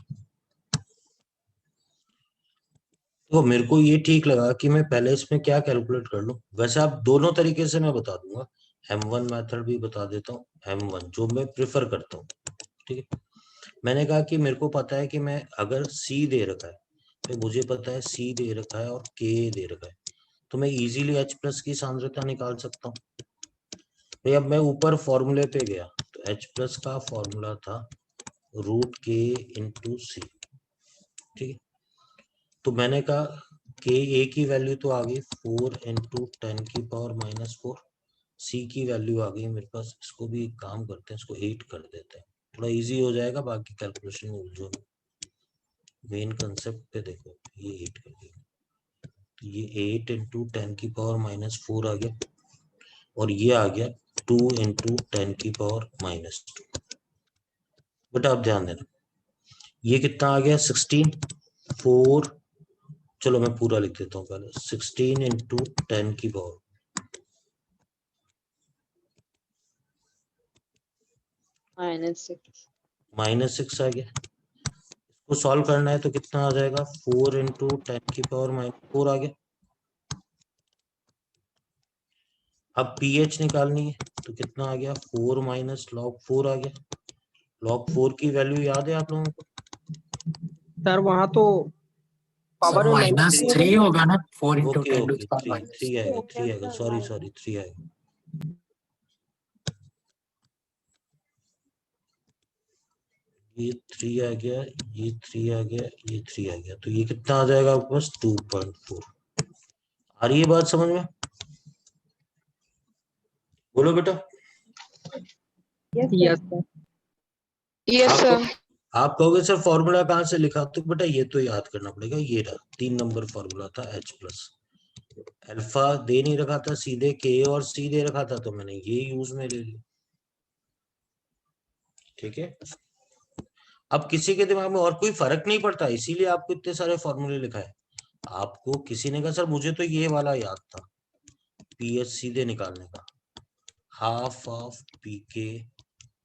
B: तो मेरे को ये ठीक लगा कि मैं पहले इसमें क्या कैलकुलेट कर लूं। वैसे आप दोनों तरीके से मैं बता दूंगा, M1 मेथड भी बता देता हूँ, M1 जो मैं प्रिफर करता हूँ, ठीक है। मैंने कहा कि मेरे को पता है कि मैं अगर C दे रखा है, तो मुझे पता है C दे रखा है और K दे रखा है, तो मैं इजीली H+ की सांद्रता निकाल सकता हूँ। भाई अब मैं ऊपर फॉर्मूले पे गया, तो H+ का फॉर्मूला था √K × C, ठीक है। तो मैंने कहा K A की वैल्यू तो आ गई 4 × 10⁻⁻⁴, C की वैल्यू आ गई मेरे पास, इसको भी एक काम करते हैं, इसको 8 कर देते हैं, थोड़ा इजी हो जाएगा, बाकी कैलकुलेशन में उलझो। मेन कंसेप्ट पे देखो, ये 8 कर दिया, तो ये 8 × 10⁻⁻⁴ आ गया, और ये आ गया 2 × 10⁻⁻²। बेटा आप ध्यान देना, ये कितना आ गया 16, 4, चलो मैं पूरा लिख देता हूँ पहले, 16 × 10⁻⁻⁻⁶ आ गया। इसको सॉल्व करना है तो कितना आ जाएगा, 4 × 10⁻⁻⁴ आ गया। अब पीएच निकालनी है तो कितना आ गया, 4 - log4 आ गया। log4 की वैल्यू याद है आप लोगों को?
D: सर वहाँ तो
C: सर
D: पावर में
C: -3 होगा ना, 4 ×
B: ओके
C: 10⁻⁻⁻।
B: ओके, 3 आएगा, 3 आएगा, सॉरी 3 आएगा। ये 3 आ गया, ये 3 आ गया, ये 3 आ गया, तो ये कितना आ जाएगा आपके पास 2.4। आ रही है बात समझ में? बोलो बेटा।
D: Yes sir.
H: Yes sir.
B: आप कहोगे सर फॉर्मूला कहाँ से लिखा, तो बेटा ये तो याद करना पड़ेगा, ये रहा 3 नंबर फॉर्मूला था H+। अल्फा दे नहीं रखा था, सीधे K और C दे रखा था, तो मैंने ये यूज में ले लिया, ठीक है। अब किसी के दिमाग में और कोई फर्क नहीं पड़ता, इसीलिए आपको इतने सारे फॉर्मूले लिखा है। आपको किसी ने कहा सर मुझे तो ये वाला याद था, पीएच सीधे निकालने का, half of PK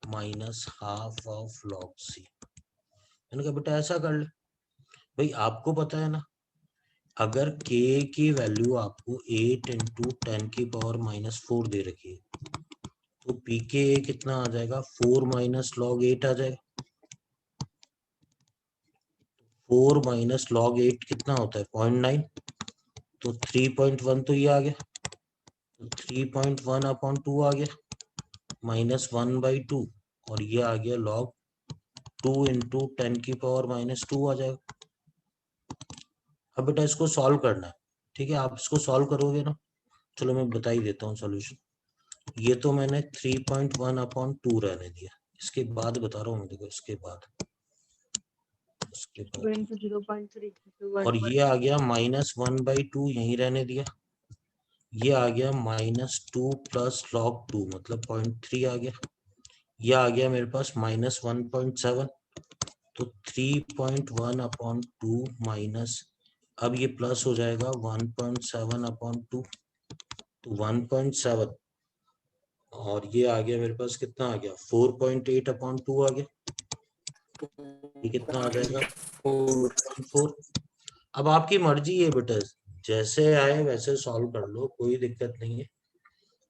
B: minus half of log C। मैंने कहा बेटा ऐसा कर ले, भाई आपको पता है ना, अगर K की वैल्यू आपको 8 × 10⁻⁻⁴ दे रखी है, तो PK कितना आ जाएगा, 4 - log 8 आ जाएगा। 4 - log 8 कितना होता है, 0.9, तो 3.1 तो ये आ गया, तो 3.1/2 आ गया, -1/2, और ये आ गया log 2 × 10⁻⁻² आ जाएगा। अब बेटा इसको सॉल्व करना है, ठीक है, आप इसको सॉल्व करोगे ना, चलो मैं बता ही देता हूँ सॉल्यूशन। ये तो मैंने 3.1/2 रहने दिया, इसके बाद बता रहा हूँ, देखो इसके बाद, और ये आ गया -1/2, यही रहने दिया, ये आ गया -2 + log 2 मतलब 0.3 आ गया, ये आ गया मेरे पास -1.7, तो 3.1/2 माइनस, अब ये प्लस हो जाएगा 1.7/2, तो 1.7, और ये आ गया मेरे पास कितना आ गया, 4.8/2 आ गया, ये कितना आ जाएगा 4.4। अब आपकी मर्जी है बेटा, जैसे आए वैसे सॉल्व कर लो, कोई दिक्कत नहीं है,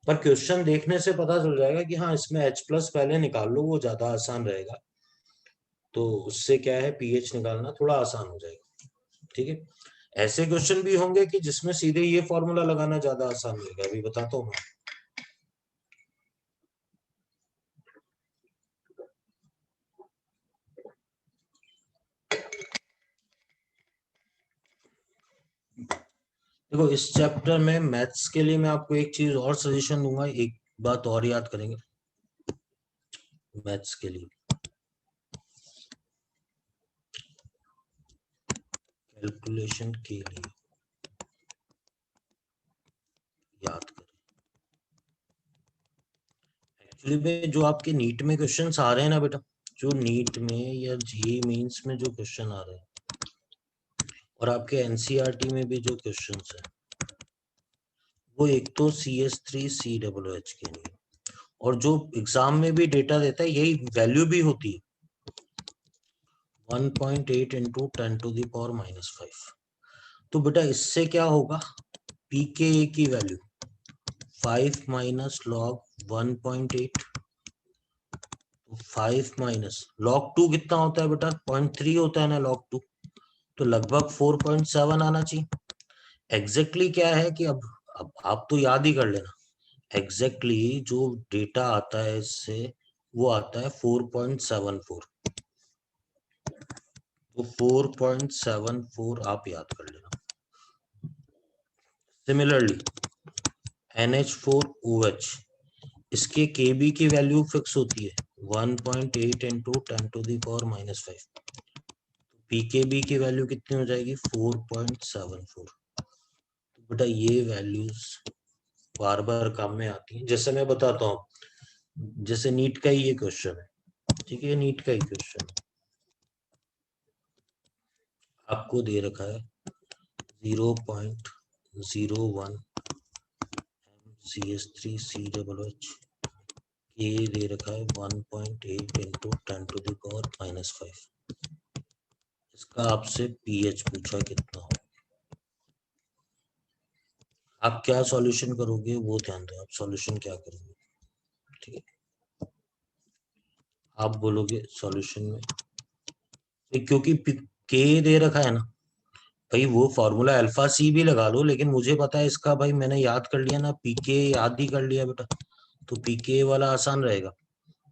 B: पर क्वेश्चन देखने से पता चल जाएगा कि हाँ इसमें H+ पहले निकाल लो, वो ज्यादा आसान रहेगा, तो उससे क्या है पीएच निकालना थोड़ा आसान हो जाएगा, ठीक है। ऐसे क्वेश्चन भी होंगे कि जिसमें सीधे ये फॉर्मूला लगाना ज्यादा आसान रहेगा, अभी बताता हूँ मैं। देखो इस चैप्टर में मैथ्स के लिए मैं आपको एक चीज और सजेशन दूंगा, एक बात और याद करेंगे मैथ्स के लिए। कैलकुलेशन के लिए याद करें, एक्चुअली में जो आपके नीट में क्वेश्चंस आ रहे हैं ना बेटा, जो नीट में या जेईई मेंस में जो क्वेश्चन आ रहे हैं और आपके एनसीईआरटी में भी जो क्वेश्चंस है, वो एक तो CS3 CWH के लिए, और जो एग्जाम में भी डेटा देता है यही वैल्यू भी होती है 1.8 इंटू 10⁻⁻⁵। तो बेटा इससे क्या होगा, pKa की value 5 minus log 1.8, 5 minus log 2 कितना होता है बेटा, 0.3 होता है ना log 2, तो लगभग 4.7 आना चाहिए। एग्जैक्टली क्या है कि अब आप तो याद ही कर लेना, एग्जैक्टली जो डेटा आता है इससे वो आता है 4.74, तो 4.74 आप याद कर लेना। सिमिलरली NH4OH, इसके Kb की वैल्यू फिक्स होती है 1.8 इंटू 10⁻⁻⁵। pKb की वैल्यू कितनी हो जाएगी 4.74। तो बेटा ये वैल्यूज बार बार काम में आती हैं। जैसे मैं बताता हूँ, जैसे नीट का ही ये क्वेश्चन है, ठीक है, नीट का ही क्वेश्चन आपको दे रखा है 0.01 CS3 CWH, ये दे रखा है 1.8 इंटू 10⁻⁻⁵। इसका आपसे pH पूछा कितना हो, आप क्या सॉल्यूशन करोगे वो ध्यान दो, आप सॉल्यूशन क्या करोगे, ठीक है। आप बोलोगे सॉल्यूशन में, क्योंकि K दे रखा है ना भाई, वो फॉर्मूला अल्फा सी भी लगा लो, लेकिन मुझे पता है इसका, भाई मैंने याद कर लिया ना, पीके याद ही कर लिया बेटा, तो पीके वाला आसान रहेगा।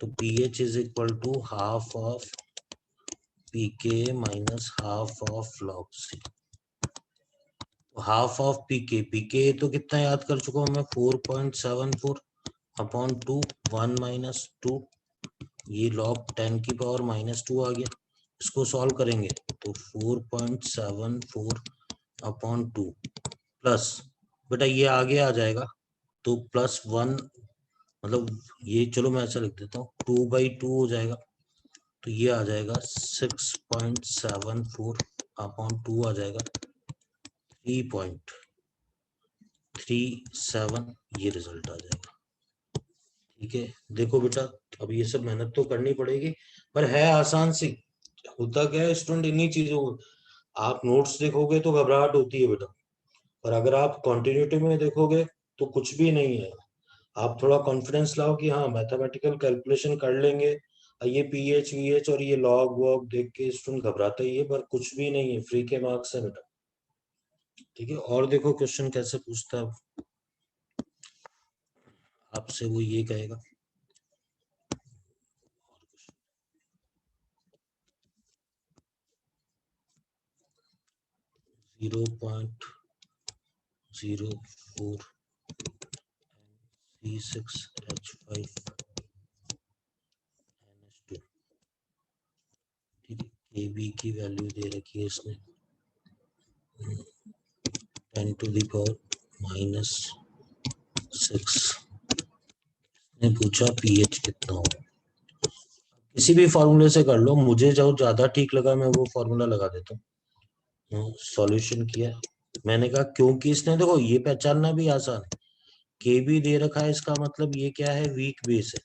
B: तो pH is equal to half of pK minus half of log C। Half of pK तो कितना याद कर चुका हूं मैं, 4.74 अपॉन 2, 1 माइनस 2, ये log 10⁻⁻² आ गया। इसको सॉल्व करेंगे तो 4.74 अपॉन 2 प्लस, बेटा ये आगे आ जाएगा तो +1, मतलब ये चलो मैं ऐसा लिख देता हूँ 2/2 हो जाएगा, तो ये आ जाएगा 6.74 अपॉन 2 आ जाएगा 3.37, ये रिजल्ट आ जाएगा। ठीक है, देखो बेटा अब ये सब मेहनत तो करनी पड़ेगी, पर है आसान सी। होता क्या है स्टूडेंट, इन्हीं चीजों को आप नोट्स देखोगे तो घबराहट होती है बेटा, पर अगर आप कंटिन्यूटी में देखोगे तो कुछ भी नहीं है। आप थोड़ा कॉन्फिडेंस लाओ कि हाँ मैथमेटिकल कैलकुलेशन कर लेंगे, ये पीएच वीएच और ये लॉग वॉग देख के स्टूडेंट घबराता ही है, पर कुछ भी नहीं है, फ्री के मार्क्स है बेटा। ठीक है, और देखो क्वेश्चन कैसे पूछता है आपसे, वो ये कहेगा 0.04 C6H5 NH2, ठीक है, Kb की वैल्यू दे रखी है इसने 10⁻⁻6, ने पूछा pH कितना हो। किसी भी फॉर्मूले से कर लो, मुझे जो ज्यादा ठीक लगा मैं वो फॉर्मूला लगा देता हूँ। सॉल्यूशन किया मैंने कहा, क्योंकि इसने देखो ये पहचानना भी आसान है, के भी दे रखा है, इसका मतलब ये क्या है, वीक बेस है।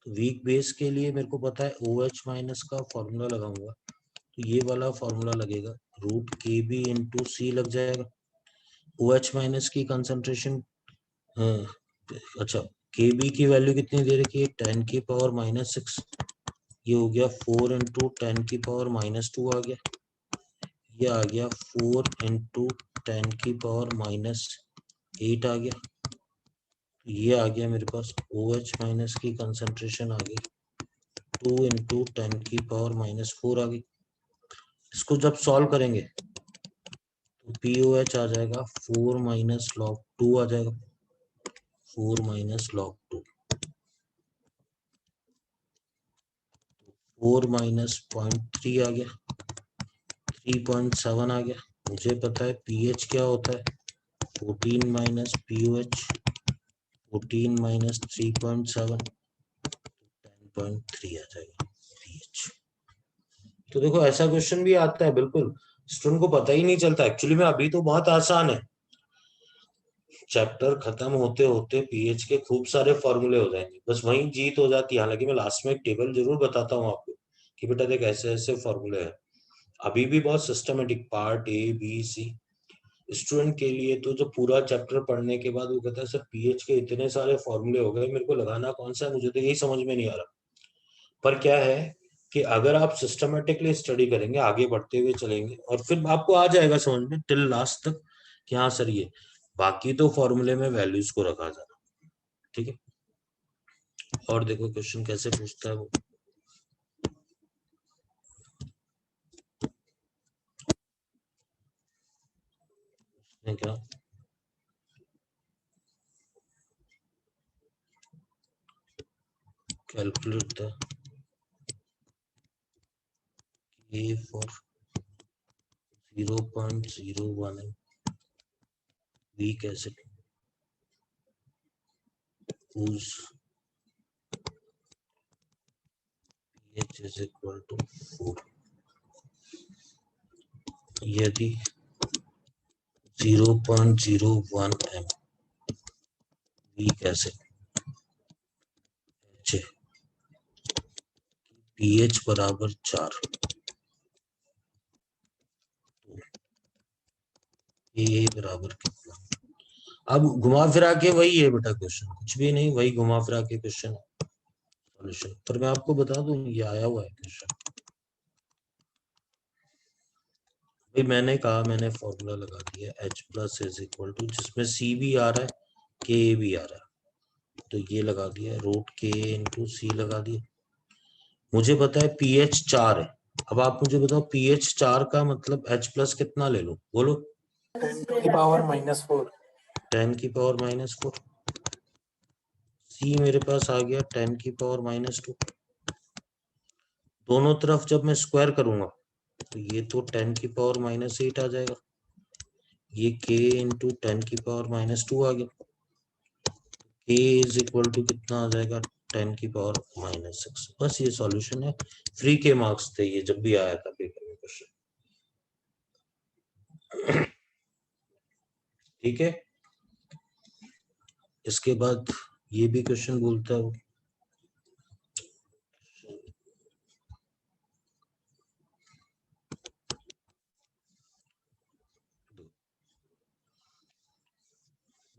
B: तो वीक बेस के लिए मेरे को पता है OH माइनस का फॉर्मूला लगाऊंगा, तो ये वाला फॉर्मूला लगेगा, रूट KB इंटू C लग जाएगा। OH माइनस की कंसंट्रेशन, अच्छा KB की वैल्यू कितनी दे रखी है 10⁻⁻6, ये हो गया 4 इंटू 10⁻⁻² आ गया, ये आ गया 4 इंटू 10⁻⁻8 आ गया, ये आ गया मेरे पास OH माइनस की कंसंट्रेशन आ गई 2 इंटू 10⁻⁻4 आ गई। इसको जब सॉल्व करेंगे तो POH आ जाएगा 4 माइनस log 2 आ जाएगा, 4 माइनस log 2, 4 माइनस 0.3 आ गया, 3.7 आ गया। मुझे पता है pH क्या होता है, 14 माइनस POH, 14 माइनस 3.7, 10.3 आ जाएगा pH। तो देखो ऐसा क्वेश्चन भी आता है, बिल्कुल स्टूडेंट को पता ही नहीं चलता एक्चुअली में। अभी तो बहुत आसान है, चैप्टर खत्म होते होते पीएच के खूब सारे फॉर्मूले हो जाएंगे, बस वहीं जीत हो जाती है। हालांकि मैं लास्ट में एक टेबल जरूर बताता हूँ आपको कि बेटा देख ऐसे ऐसे फॉर्मूले हैं। अभी भी बहुत systematic part A B C student के लिए तो जो पूरा चैप्टर पढ़ने के बाद वो कहता है सर पीएच के इतने सारे फॉर्मूले हो गए, मेरे को लगाना कौन सा है, मुझे तो यही समझ में नहीं आ रहा। पर क्या है कि अगर आप सिस्टमेटिकली स्टडी करेंगे, आगे बढ़ते हुए चलेंगे और फिर आपको आ जाएगा समझ में टिल लास्ट तक कि हाँ सर ये, बाकी तो फॉर्मूले में वैल्यूज को रखा जाना। ठीक है, और देखो क्वेश्चन कैसे पूछता है वो। क्या calculate the K for 0.01 weak acid whose pH is equal to 4 यदि 0.01 m weak acid pH बराबर 4, ए बराबर कितना। अब घुमा फिरा के वही है बेटा क्वेश्चन, कुछ भी नहीं, वही घुमा फिरा के क्वेश्चन है सॉल्यूशन। पर मैं आपको बता दूं ये आया हुआ है क्वेश्चन। भाई मैंने कहा, मैंने फॉर्मूला लगा दिया H plus is equal to, जिसमें C भी आ रहा है K भी आ रहा है, तो ये लगा दिया रूट K इंटू C लगा दिया। मुझे पता है pH 4 है। अब आप मुझे बताओ pH 4 का मतलब H प्लस कितना ले लो, बोलो।
C: 10 की पावर -4,
B: 10 की पावर -4। C मेरे पास आ गया 10 की पावर -2। दोनों तरफ जब मैं स्क्वायर करूंगा तो ये तो 10 की पावर -8 आ जाएगा, ये K इंटू 10 की पावर -2 आ गया। K इज इक्वल टू कितना आ जाएगा, 10 की पावर -6। बस ये सॉल्यूशन है, फ्री के मार्क्स थे ये जब भी आया था पेपर में क्वेश्चन। ठीक है, इसके बाद ये भी क्वेश्चन बोलता है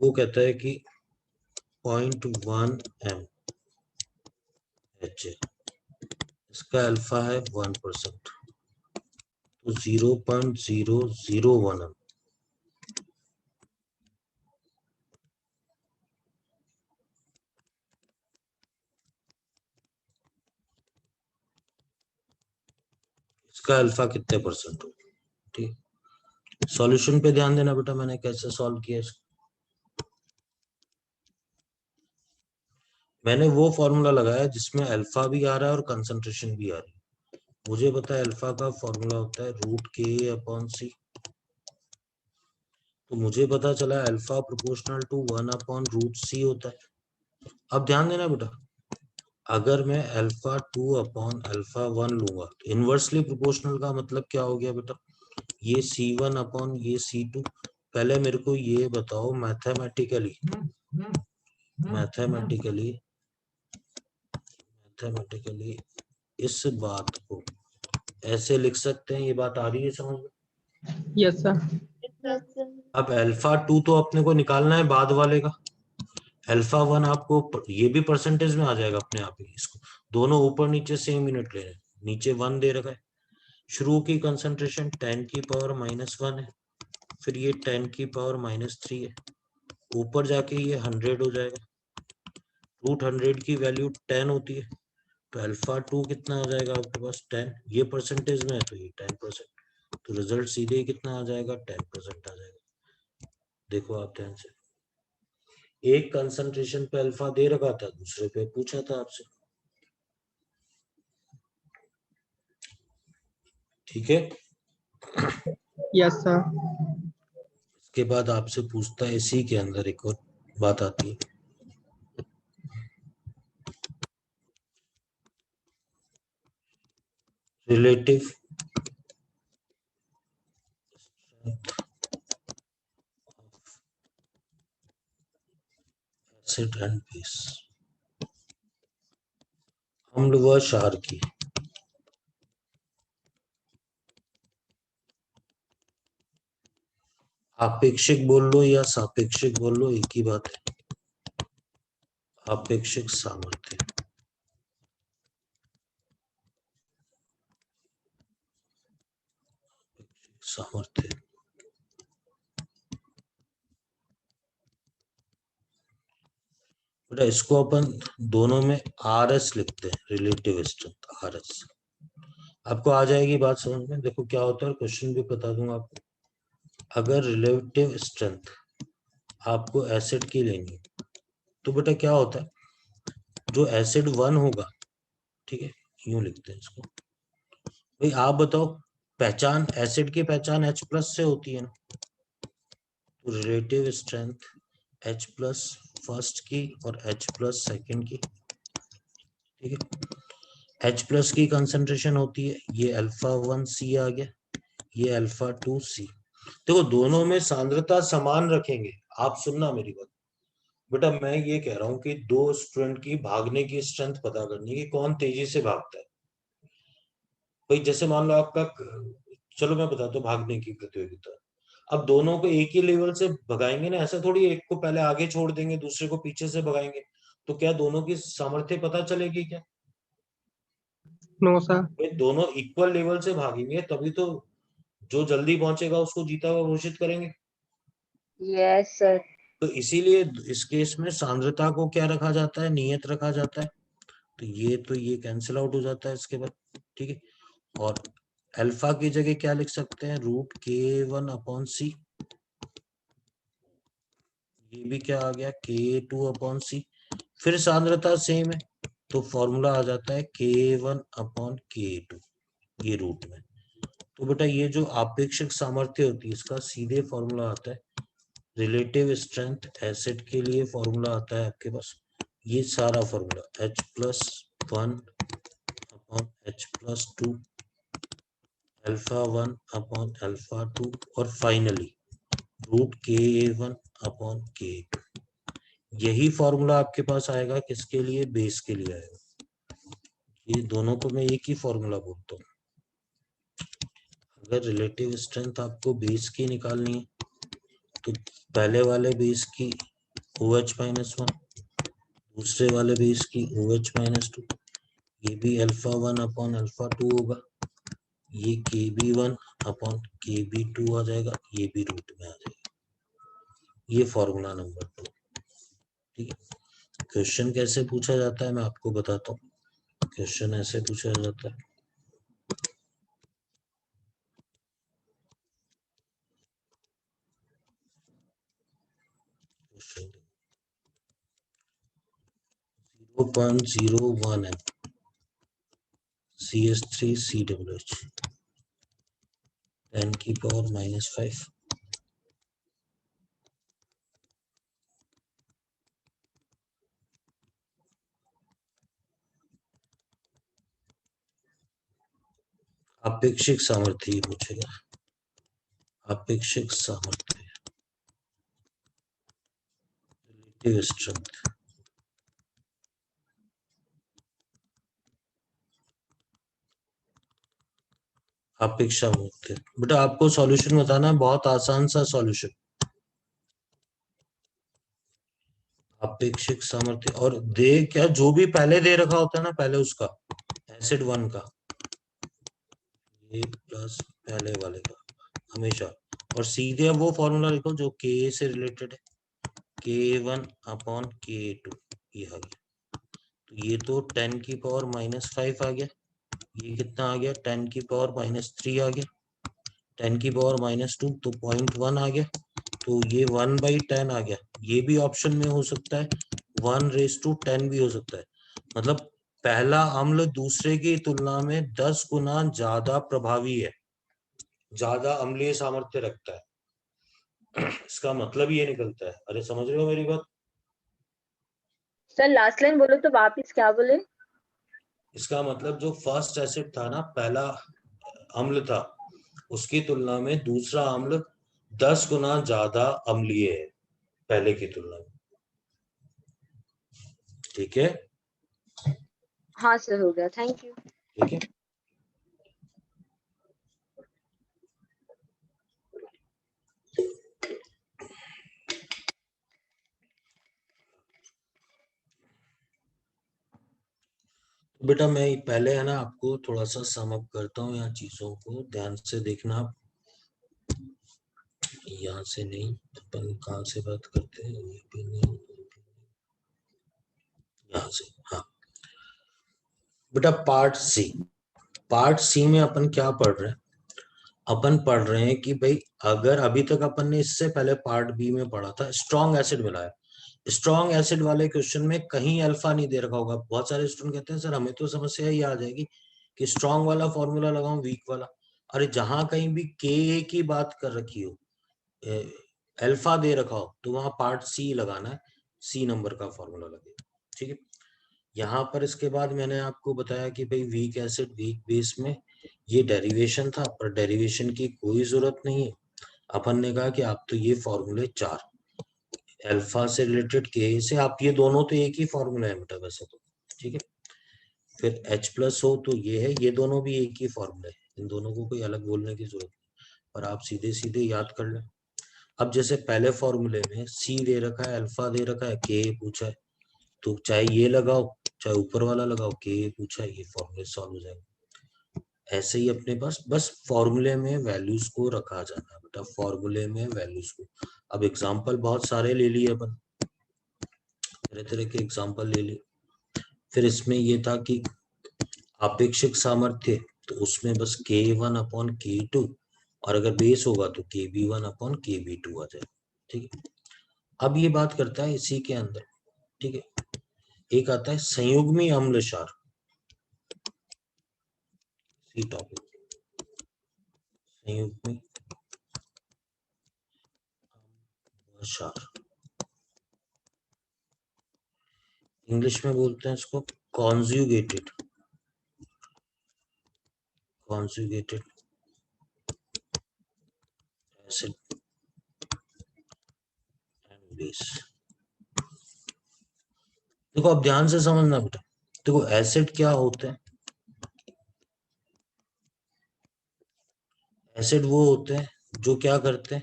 B: वो कहता है कि 0.1 m H, इसका अल्फा है 1%, तो 0.001 m। इसका अल्फा कितने परसेंट हो। ठीक, सॉल्यूशन पे ध्यान देना बेटा, मैंने कैसे सॉल्व किया इसको। मैंने वो फॉर्मूला लगाया जिसमें अल्फा भी आ रहा है और कंसंट्रेशन भी आ रही है। मुझे पता है अल्फा का फॉर्मूला होता है रूट K अपॉन C, तो मुझे पता चला alpha proportional to 1 upon root C होता है। अब ध्यान देना बेटा, अगर मैं अल्फा 2 अपॉन अल्फा 1 लूंगा तो इनवर्सली प्रोपोर्शनल का मतलब क्या हो गया बेटा, ये C1 अपॉन ये C2। पहले मेरे को ये बताओ मैथमेटिकली इस बात को ऐसे लिख सकते हैं, ये बात आ रही है समझ में।
D: Yes sir.
A: Yes, sir.
B: अब अल्फा 2 तो अपने को निकालना है बाद वाले का, अल्फा 1 आपको ये भी परसेंटेज में आ जाएगा अपने आप ही। इसको दोनों ऊपर नीचे सेम यूनिट ले रहे हैं, नीचे 1 दे रखा है। शुरू की कंसंट्रेशन 10 की पावर -1 है, फिर ये 10 की पावर -3 है, ऊपर जाके ये 100 हो जाएगा। रूट 100 की वैल्यू 10 होती है, तो अल्फा 2 कितना आ जाएगा आपके पास 10, ये परसेंटेज में है तो ये 10%। तो रिजल्ट सीधे कितना आ जाएगा, 10% आ जाएगा। देखो आप ध्यान से, एक कंसंट्रेशन पे अल्फा दे रखा था, दूसरे पे पूछा था आपसे, ठीक है।
D: Yes sir.
B: इसके बाद आपसे पूछता है, इसी के अंदर एक और बात आती है, रिलेटिव एसिड एंड बेस, अम्ल व क्षार की। आपेक्षिक बोल लो या सापेक्षिक बोल लो, एक ही बात है। आपेक्षिक सामर्थ्य, सामर्थ्य बेटा, इसको अपन दोनों में RS लिखते हैं, रिलेटिव स्ट्रेंथ RS। आपको आ जाएगी बात समझ में। देखो क्या होता है, क्वेश्चन भी बता दूंगा आपको। अगर रिलेटिव स्ट्रेंथ आपको एसिड की लेनी है तो बेटा क्या होता है, जो एसिड 1 होगा, ठीक है, यूं लिखते हैं इसको। भाई आप बताओ, पहचान एसिड की पहचान H+ से होती है ना, तो रिलेटिव स्ट्रेंथ H+ फर्स्ट की और H+ सेकंड की, ठीक है। H+ की कंसंट्रेशन होती है, ये α1C आ गया, ये α2C। देखो दोनों में सांद्रता समान रखेंगे। आप सुनना मेरी बात बेटा, मैं ये कह रहा हूं कि दो स्टूडेंट की भागने की स्ट्रेंथ पता करनी है कि कौन तेजी से भागता है। भाई जैसे मान लो आपका, चलो मैं बताता हूँ भागने की प्रतियोगिता। अब दोनों को एक ही लेवल से भगाएंगे ना, ऐसा थोड़ी एक को पहले आगे छोड़ देंगे दूसरे को पीछे से भगाएंगे, तो क्या दोनों की सामर्थ्य पता चलेगी क्या?
D: No sir.
B: भाई दोनों इक्वल लेवल से भागेंगे तभी तो जो जल्दी पहुंचेगा उसको जीता हुआ घोषित करेंगे।
H: Yes sir.
B: तो इसीलिए इस केस में सांद्रता को क्या रखा जाता है, नियत रखा जाता है। तो ये कैंसिल आउट हो जाता है इसके बाद, ठीक है। और अल्फा की जगह क्या लिख सकते हैं, √K1/C। ये भी क्या आ गया, K2/C। फिर सांद्रता सेम है तो फॉर्मूला आ जाता है K1/K2, ये रूट में। तो बेटा ये जो आपेक्षिक सामर्थ्य होती है, इसका सीधे फॉर्मूला आता है, रिलेटिव स्ट्रेंथ एसिड के लिए फॉर्मूला आता है आपके पास, ये सारा फॉर्मूला H+1/H+2, α1/α2 और फाइनली √K1/K2। यही फॉर्मूला आपके पास आएगा किसके लिए, बेस के लिए आएगा। ये दोनों को मैं एक ही फॉर्मूला बोलता हूँ। अगर रिलेटिव स्ट्रेंथ आपको बेस की निकालनी है तो पहले वाले बेस की OH-1, दूसरे वाले बेस की OH-2, ये भी α1/α2 होगा, ये Kb1/Kb2 आ जाएगा, ये भी रूट में आ जाएगा। ये फॉर्मूला नंबर 2, ठीक है। क्वेश्चन कैसे पूछा जाता है मैं आपको बताता हूँ। क्वेश्चन ऐसे पूछा जाता है, क्वेश्चन 0.01 m CH3COOH 10⁻⁻⁵। आपेक्षिक सामर्थ्य पूछेगा, आपेक्षिक सामर्थ्य, रिलेटिव स्ट्रेंथ। अपेक्षा मुक्त है बेटा, आपको सॉल्यूशन बताना है, बहुत आसान सा सॉल्यूशन। अपेक्षिक सामर्थ्य और दे क्या, जो भी पहले दे रखा होता है ना, पहले उसका एसिड 1 का, ये प्लस पहले वाले का हमेशा, और सीधे अब वो फॉर्मूला लिखो जो K से रिलेटेड है, K1/K2, ये आ गया। तो ये तो 10⁻⁻⁵ आ गया, ये कितना आ गया, 10⁻⁻³ आ गया। 10 की पावर -2 तो 0.1 आ गया, तो ये 1/10 आ गया। ये भी ऑप्शन में हो सकता है, 1/10 भी हो सकता है। मतलब पहला अम्ल दूसरे की तुलना में 10 गुना ज्यादा प्रभावी है, ज्यादा अम्लीय सामर्थ्य रखता है। इसका मतलब ये निकलता है, अरे समझ रहे हो मेरी बात?
H: सर लास्ट लाइन बोलो तो वापिस क्या बोले?
B: इसका मतलब जो फर्स्ट एसिड था ना, पहला अम्ल था, उसकी तुलना में दूसरा अम्ल 10 गुना ज्यादा अम्लीय है पहले की तुलना में। ठीक है?
H: हाँ सर, हो गया, थैंक यू।
B: ठीक है। बेटा मैं पहले है ना आपको थोड़ा सा सम अप करता हूँ यहाँ चीजों को, ध्यान से देखना आप। यहाँ से नहीं, अपन कहाँ से बात करते हैं, ये भी नहीं, यहाँ से। हाँ बेटा, पार्ट सी में अपन क्या पढ़ रहे हैं? अपन पढ़ रहे हैं कि भाई अगर अभी तक अपन ने इससे पहले पार्ट बी में पढ़ा था, स्ट्रॉन्ग एसिड मिला है। स्ट्रॉन्ग एसिड वाले क्वेश्चन में कहीं अल्फा नहीं दे रखा होगा। बहुत सारे स्टूडेंट कहते हैं सर हमें तो समस्या ही आ जाएगी कि स्ट्रॉन्ग वाला फॉर्मूला लगाऊं वीक वाला। अरे जहां कहीं भी के की बात कर रखी हो, अल्फा दे रखा हो, तो वहां पार्ट सी लगाना है, सी नंबर का फॉर्मूला लगेगा। ठीक है। यहाँ पर इसके बाद मैंने आपको बताया कि भाई वीक एसिड वीक बेस में ये डेरिवेशन था, पर डेरिवेशन की कोई जरूरत नहीं है। अपन ने कहा कि आप तो ये फॉर्मूले 4 अल्फा से रिलेटेड के से, आप ये दोनों तो एक ही फॉर्मूला है बेटा वैसे तो। ठीक है। फिर H+ हो तो ये है, ये दोनों भी एक ही फॉर्मूला है, इन दोनों को कोई अलग बोलने की जरूरत नहीं, पर आप सीधे सीधे याद कर लें। अब जैसे पहले फॉर्मूले में सी दे रखा है, अल्फा दे रखा है, के पूछा है, तो चाहे ये लगाओ चाहे ऊपर वाला लगाओ, के पूछा है, ये फॉर्मूले सॉल्व हो जाएंगे। ऐसे ही अपने पास बस फॉर्मूले में वैल्यूज को रखा जाना है बेटा, फॉर्मूले में वैल्यूज को। अब एग्जांपल बहुत सारे ले लिए अपन, तरह तरह के एग्जांपल ले लिए। फिर इसमें ये था कि आपेक्षिक सामर्थ्य, तो उसमें बस K1/K2, और अगर बेस होगा तो Kb1/Kb2 आ जाए। ठीक है। अब ये बात करता है इसी के अंदर। ठीक है। एक आता है संयुग्मी अम्ल क्षार, इसी टॉपिक, संयुग्मी अम्ल क्षार, इंग्लिश में बोलते हैं इसको कॉन्जुगेटेड एसिड एंड बेस। देखो अब ध्यान से समझना बेटा, देखो एसिड क्या होते हैं? एसिड वो होते हैं जो क्या करते हैं,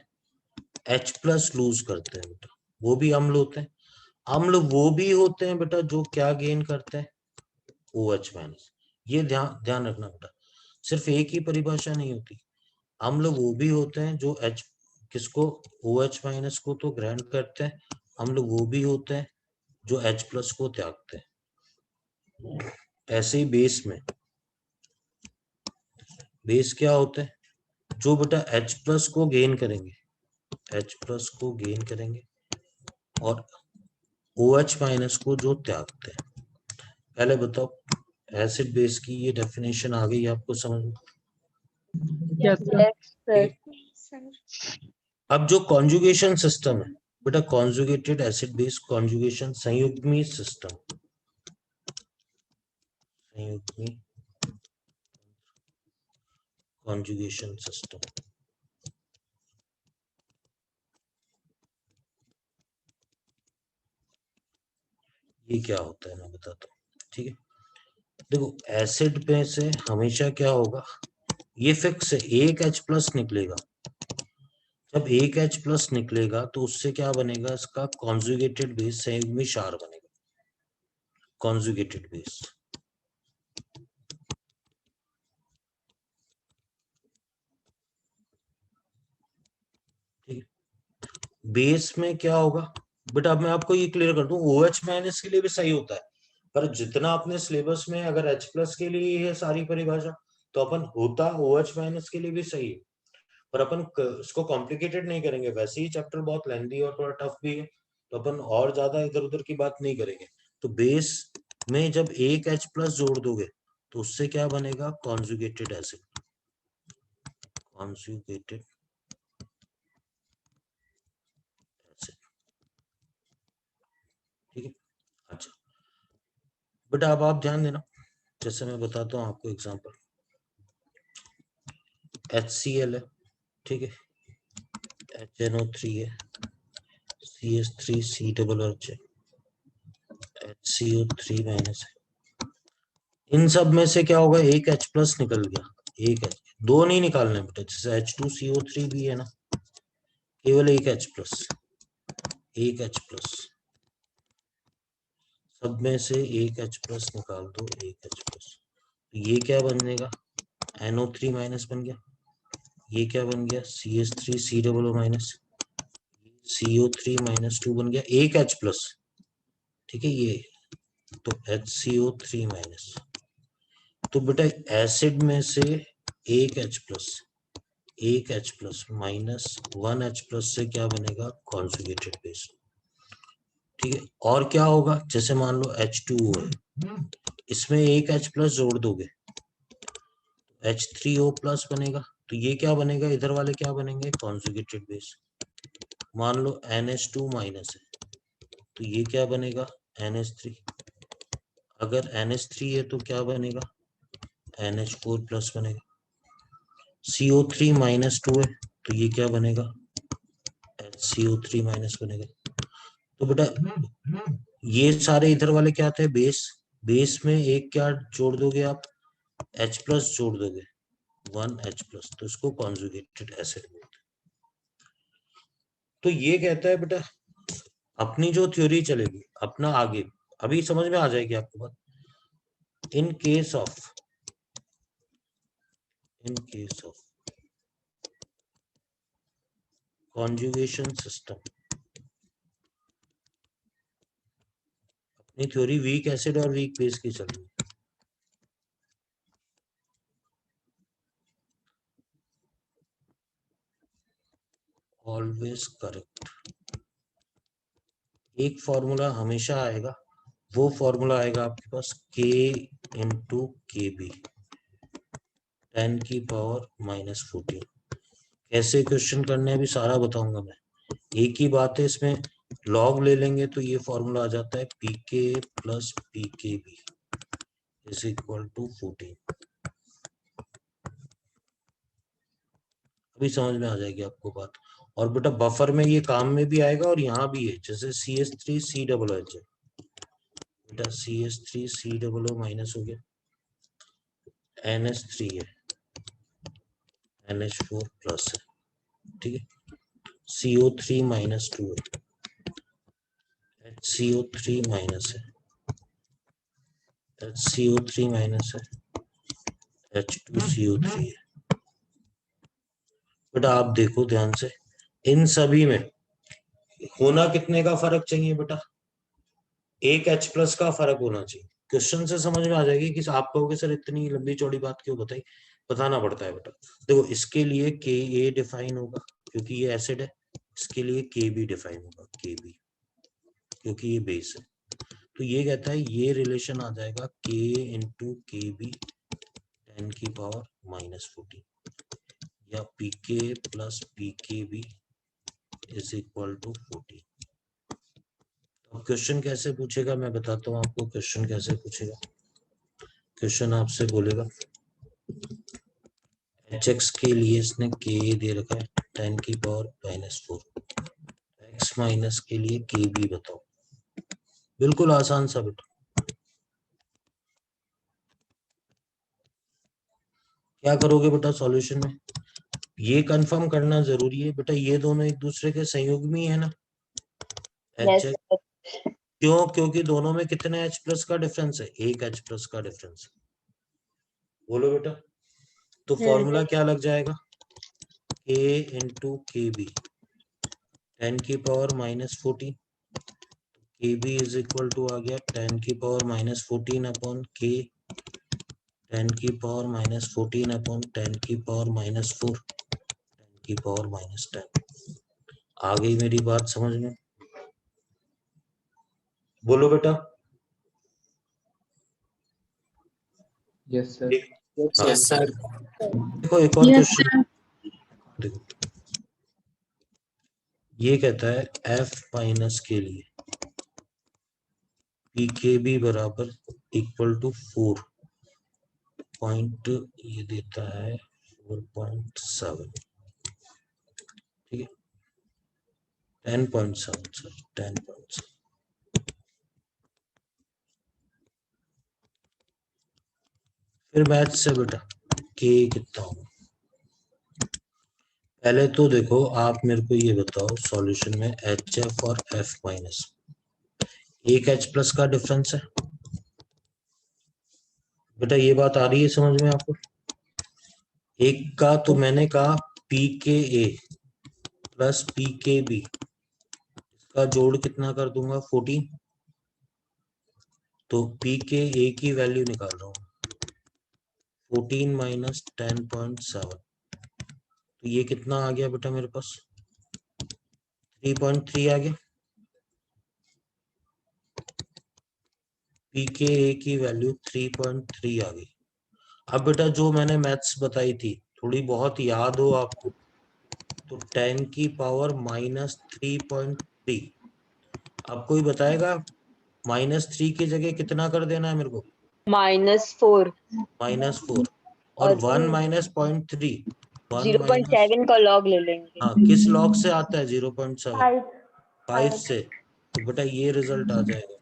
B: H+ लूज करते हैं बेटा, वो भी अम्ल होते हैं। अम्ल वो भी होते हैं बेटा जो क्या गेन करते हैं, OH-। ये ध्यान रखना बेटा, सिर्फ एक ही परिभाषा नहीं होती। अम्ल वो भी होते हैं जो किसको, OH- को तो ग्रहण करते हैं, अम्ल वो भी होते हैं जो H+ को त्यागते हैं। ऐसे ही बेस क्या होते हैं, जो बेटा H+ को गेन करेंगे, और OH- को जो त्यागते हैं। पहले बताओ एसिड बेस की ये डेफिनेशन आ गई आपको समझ में?
D: Yes sir.
H: Yes sir.
B: अब जो कॉन्जुगेशन सिस्टम है बेटा, कॉन्जुगेटेड एसिड बेस कॉन्जुगेशन, संयुग्मी सिस्टम, संयुग्मी कॉन्जुगेशन सिस्टम, ये क्या होता है मैं बताता हूँ। ठीक है। देखो एसिड पे से हमेशा क्या होगा, ये फिक्स है, एक H+ निकलेगा। जब एक H+ निकलेगा तो उससे क्या बनेगा, इसका कॉन्जुगेटेड बेस, संयुग्मी क्षार बनेगा, कॉन्जुगेटेड बेस। ठीक है। बेस में क्या होगा बेटा, अब मैं आपको ये क्लियर कर दूं, OH- के लिए भी सही होता है, पर जितना अपने सिलेबस में अगर H+ के लिए है सारी परिभाषा, तो अपन होता OH- के लिए भी सही है। पर अपन इसको कॉम्प्लिकेटेड नहीं करेंगे, वैसे ही चैप्टर बहुत लेंथी और थोड़ा टफ भी है, तो अपन और ज्यादा इधर उधर की बात नहीं करेंगे। तो बेस में जब एक H प्लस जोड़ दोगे तो उससे क्या बनेगा, कॉन्जुगेटेड एसिड, कॉन्जुगेटेड एसिड, ठीक है। अच्छा बेटा अब आप ध्यान देना, जैसे मैं बताता हूँ आपको एग्जांपल, HCl है, ठीक है, HNO3 है, CH3 COOH है, HCO3 माइनस है। इन सब में से क्या होगा, एक H प्लस निकल गया, एक H, दो नहीं निकालने बेटा, जैसे H2CO3 भी है ना, केवल एक H प्लस, एक H प्लस, सब में से एक H प्लस निकाल दो, एक H प्लस, ये क्या बनेगा, NO3 माइनस बन गया, ये क्या बन गया, CH3 COO minus, CO3 minus 2 बन गया, एक H प्लस, ठीक है ये, तो HCO3 माइनस। तो बेटा एसिड में से एक H प्लस, एक H plus minus 1 H plus से क्या बनेगा, कॉन्जुगेटेड बेस, ठीक है। और क्या होगा, जैसे मान लो H2O है, इसमें एक H प्लस जोड़ दोगे H3O प्लस बनेगा, तो ये क्या बनेगा, इधर वाले क्या बनेंगे, कॉन्जुगेटेड बेस। मान लो NH2 माइनस है, तो ये क्या बनेगा, NH3, अगर NH3 है तो क्या बनेगा, NH4 प्लस बनेगा। CO3 माइनस 2 है, तो ये क्या बनेगा, HCO3 माइनस बनेगा। तो बेटा ये सारे इधर वाले क्या थे, बेस, बेस में एक क्या जोड़ दोगे आप, H प्लस जोड़ दोगे, 1 H प्लस, तो इसको कॉन्जुगेटेड एसिड बोलते हैं। तो ये कहता है बेटा अपनी जो थ्योरी चलेगी अपना आगे, अभी समझ में आ जाएगी आपको बात, in case of conjugation system, अपनी थ्योरी वीक एसिड और वीक बेस की चल रही है। ऑलवेज करेक्ट, एक फॉर्मूला हमेशा आएगा, वो फॉर्मूला आएगा आपके पास K इंटू KB 10 की पावर -14। कैसे क्वेश्चन करने हैं अभी सारा बताऊंगा मैं, एक ही बात है, इसमें लॉग ले लेंगे तो ये फॉर्मूला आ जाता है PK plus PKB is equal to 14। अभी समझ में आ जाएगी आपको बात। और बेटा बफर में ये काम में भी आएगा और यहाँ भी है, जैसे CH3 COOH है बेटा, CH3 COO माइनस हो गया, NH3 है, NH4 प्लस है, ठीक है, CO3 माइनस 2 है, HCO3 माइनस है, HCO3 माइनस है, H2CO3 है। बेटा आप देखो ध्यान से, इन सभी में होना कितने का फर्क चाहिए बेटा, एक H प्लस का फर्क होना चाहिए। क्वेश्चन से समझ में आ जाएगी कि आप कहोगे सर इतनी लंबी चौड़ी बात क्यों बताई, बताना पड़ता है बेटा। देखो इसके लिए Ka डिफाइन होगा क्योंकि ये एसिड है, इसके लिए Kb डिफाइन होगा, Kb क्योंकि ये बेस है। तो ये कहता है ये रिलेशन आ जाएगा K इंटू KB 10 की पावर -14 या PK plus PKB is equal to 14। अब क्वेश्चन कैसे पूछेगा मैं बताता हूँ आपको, क्वेश्चन कैसे पूछेगा। क्वेश्चन आपसे बोलेगा HX के लिए इसने K दे रखा है 10 की पावर -4, X माइनस के लिए KB बताओ। बिल्कुल आसान सा बेटा, क्या करोगे बेटा सॉल्यूशन में, ये कंफर्म करना जरूरी है बेटा ये दोनों एक दूसरे के संयुग्मी है ना,
H: Yes,
B: HX, क्यों, क्योंकि दोनों में कितने H प्लस का डिफरेंस है, एक H प्लस का डिफरेंस। बोलो बेटा, तो फॉर्मूला क्या लग जाएगा, K इंटू KB 10 की power -14, KB is equal to आ गया 10 की पावर -14 अपॉन K 10 की पावर -14 अपॉन 10 की पावर -4 10 की पावर -10। आ गई मेरी बात समझ में? बोलो बेटा।
E: Yes, sir.
B: हाँ,
C: यस सर।
B: देखो एक और क्वेश्चन देखो, ये कहता है f माइनस के लिए pkb बराबर इक्वल टू 4 पॉइंट, ये देता है 4.7, ठीक है, 10.7 सर, 10.7। फिर मैथ से बेटा k कितना होगा? पहले तो देखो आप मेरे को ये बताओ सॉल्यूशन में HF और F माइनस, एक H प्लस का डिफरेंस है बेटा, ये बात आ रही है समझ में आपको? एक का तो मैंने कहा PKA प्लस PKB, इसका जोड़ कितना कर दूंगा 14, तो PKA की वैल्यू निकाल रहा हूँ 14 माइनस 10.7, तो ये कितना आ गया बेटा मेरे पास 3.3 आ गया। PKA की वैल्यू 3.3 आ गई। अब बेटा जो मैंने मैथ्स बताई थी थोड़ी बहुत याद हो आपको, तो 10 की पावर -3.3, अब कोई बताएगा -3 की जगह कितना कर देना है मेरे को?
H: -4
B: -4 और 1 माइनस 0.3, 1 माइनस,
H: 0.7 का लॉग ले लेंगे।
B: हाँ किस लॉग से आता है 0.7? 5
A: 5
B: से, तो बेटा ये रिजल्ट आ जाएगा,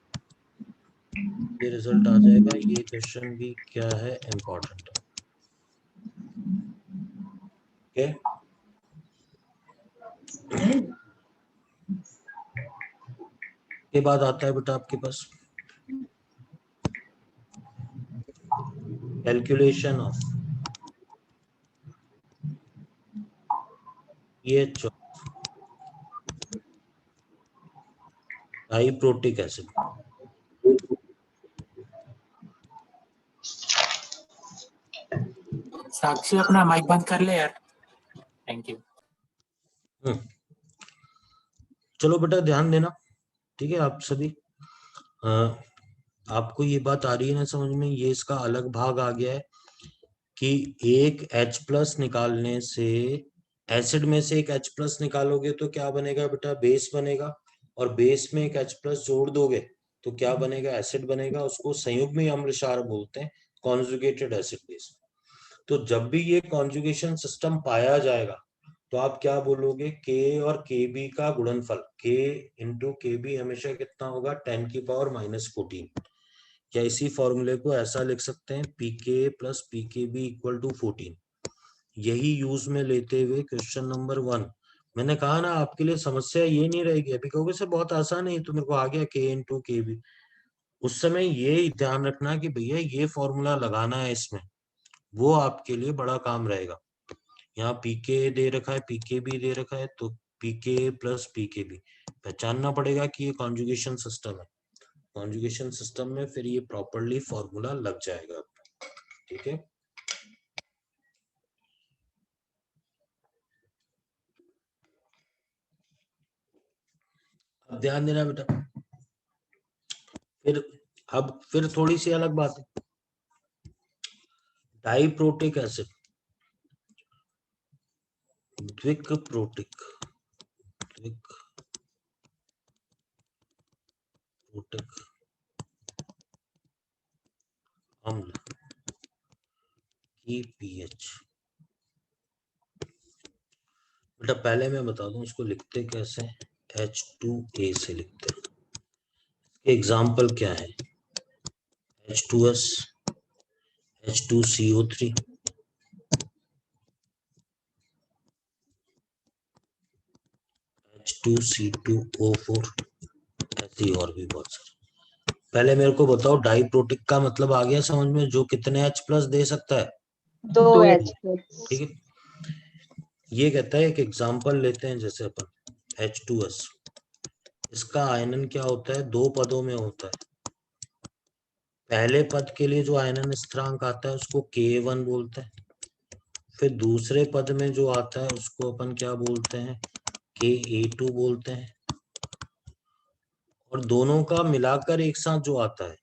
B: ये रिजल्ट आ जाएगा। ये क्वेश्चन भी क्या है इम्पोर्टेंट है, ओके। के बाद आता है बेटा आपके पास calculation of pH diprotic acid.
C: Sakshi अपना माइक बंद कर ले यार, थैंक यू।
B: चलो बेटा ध्यान देना, ठीक है आप सभी। आपको ये बात आ रही है ना समझ में? ये इसका अलग भाग आ गया है कि एक H प्लस निकालने से, एसिड में से एक H प्लस निकालोगे तो क्या बनेगा बेटा? बेस बनेगा, और बेस में एक H प्लस जोड़ दोगे तो क्या बनेगा? एसिड बनेगा। उसको संयुग्मी अम्ल क्षार बोलते हैं, कॉन्जुगेटेड एसिड बेस। तो जब भी ये कॉन्जुगेशन सिस्टम पाया जाएगा तो आप क्या बोलोगे? K और Kb का गुणनफल, K इंटू Kb हमेशा कितना होगा? 10 की पावर -14। क्या इसी फॉर्मूले को ऐसा लिख सकते हैं? Pk plus Pkb equal to 14। यही यूज में लेते हुए क्वेश्चन नंबर 1, मैंने कहा ना आपके लिए समस्या ये नहीं रहेगी। अभी कहोगे सर बहुत आसान है तो मेरे को आ गया K इंटू Kb, उस समय ये ध्यान रखना कि भैया ये फॉर्मूला लगाना है इसमें, वो आपके लिए बड़ा काम रहेगा। यहाँ पीके दे रखा है, पीके भी दे रखा है, तो पीके प्लस पीके भी पहचानना पड़ेगा कि ये कॉन्जुगेशन सिस्टम है। कॉन्जुगेशन सिस्टम में फिर ये प्रॉपर्ली फॉर्मूला लग जाएगा, ठीक है। अब ध्यान देना बेटा, फिर थोड़ी सी अलग बात है। डाइप्रोटिक एसिड, द्विकप्रोटिक अम्ल की पीएच, बेटा पहले मैं बता दूं इसको लिखते कैसे हैं। H2A से लिखते हैं। एग्जाम्पल क्या है? H2S, H2CO3, H2C2O4, ऐसी और भी बहुत सारे। पहले मेरे को बताओ डाइप्रोटिक का मतलब आ गया समझ में? जो कितने H प्लस दे सकता है?
H: 2
D: H
B: ठीक है। ये कहता है एक एग्जाम्पल लेते हैं, जैसे अपन H2S, इसका आयनन क्या होता है? 2 पदों में होता है। पहले पद के लिए जो आयनन स्थिरांक आता है उसको K1 बोलते हैं, फिर दूसरे पद में जो आता है उसको अपन क्या बोलते हैं, KA2 बोलते हैं। और दोनों का मिलाकर एक साथ जो आता है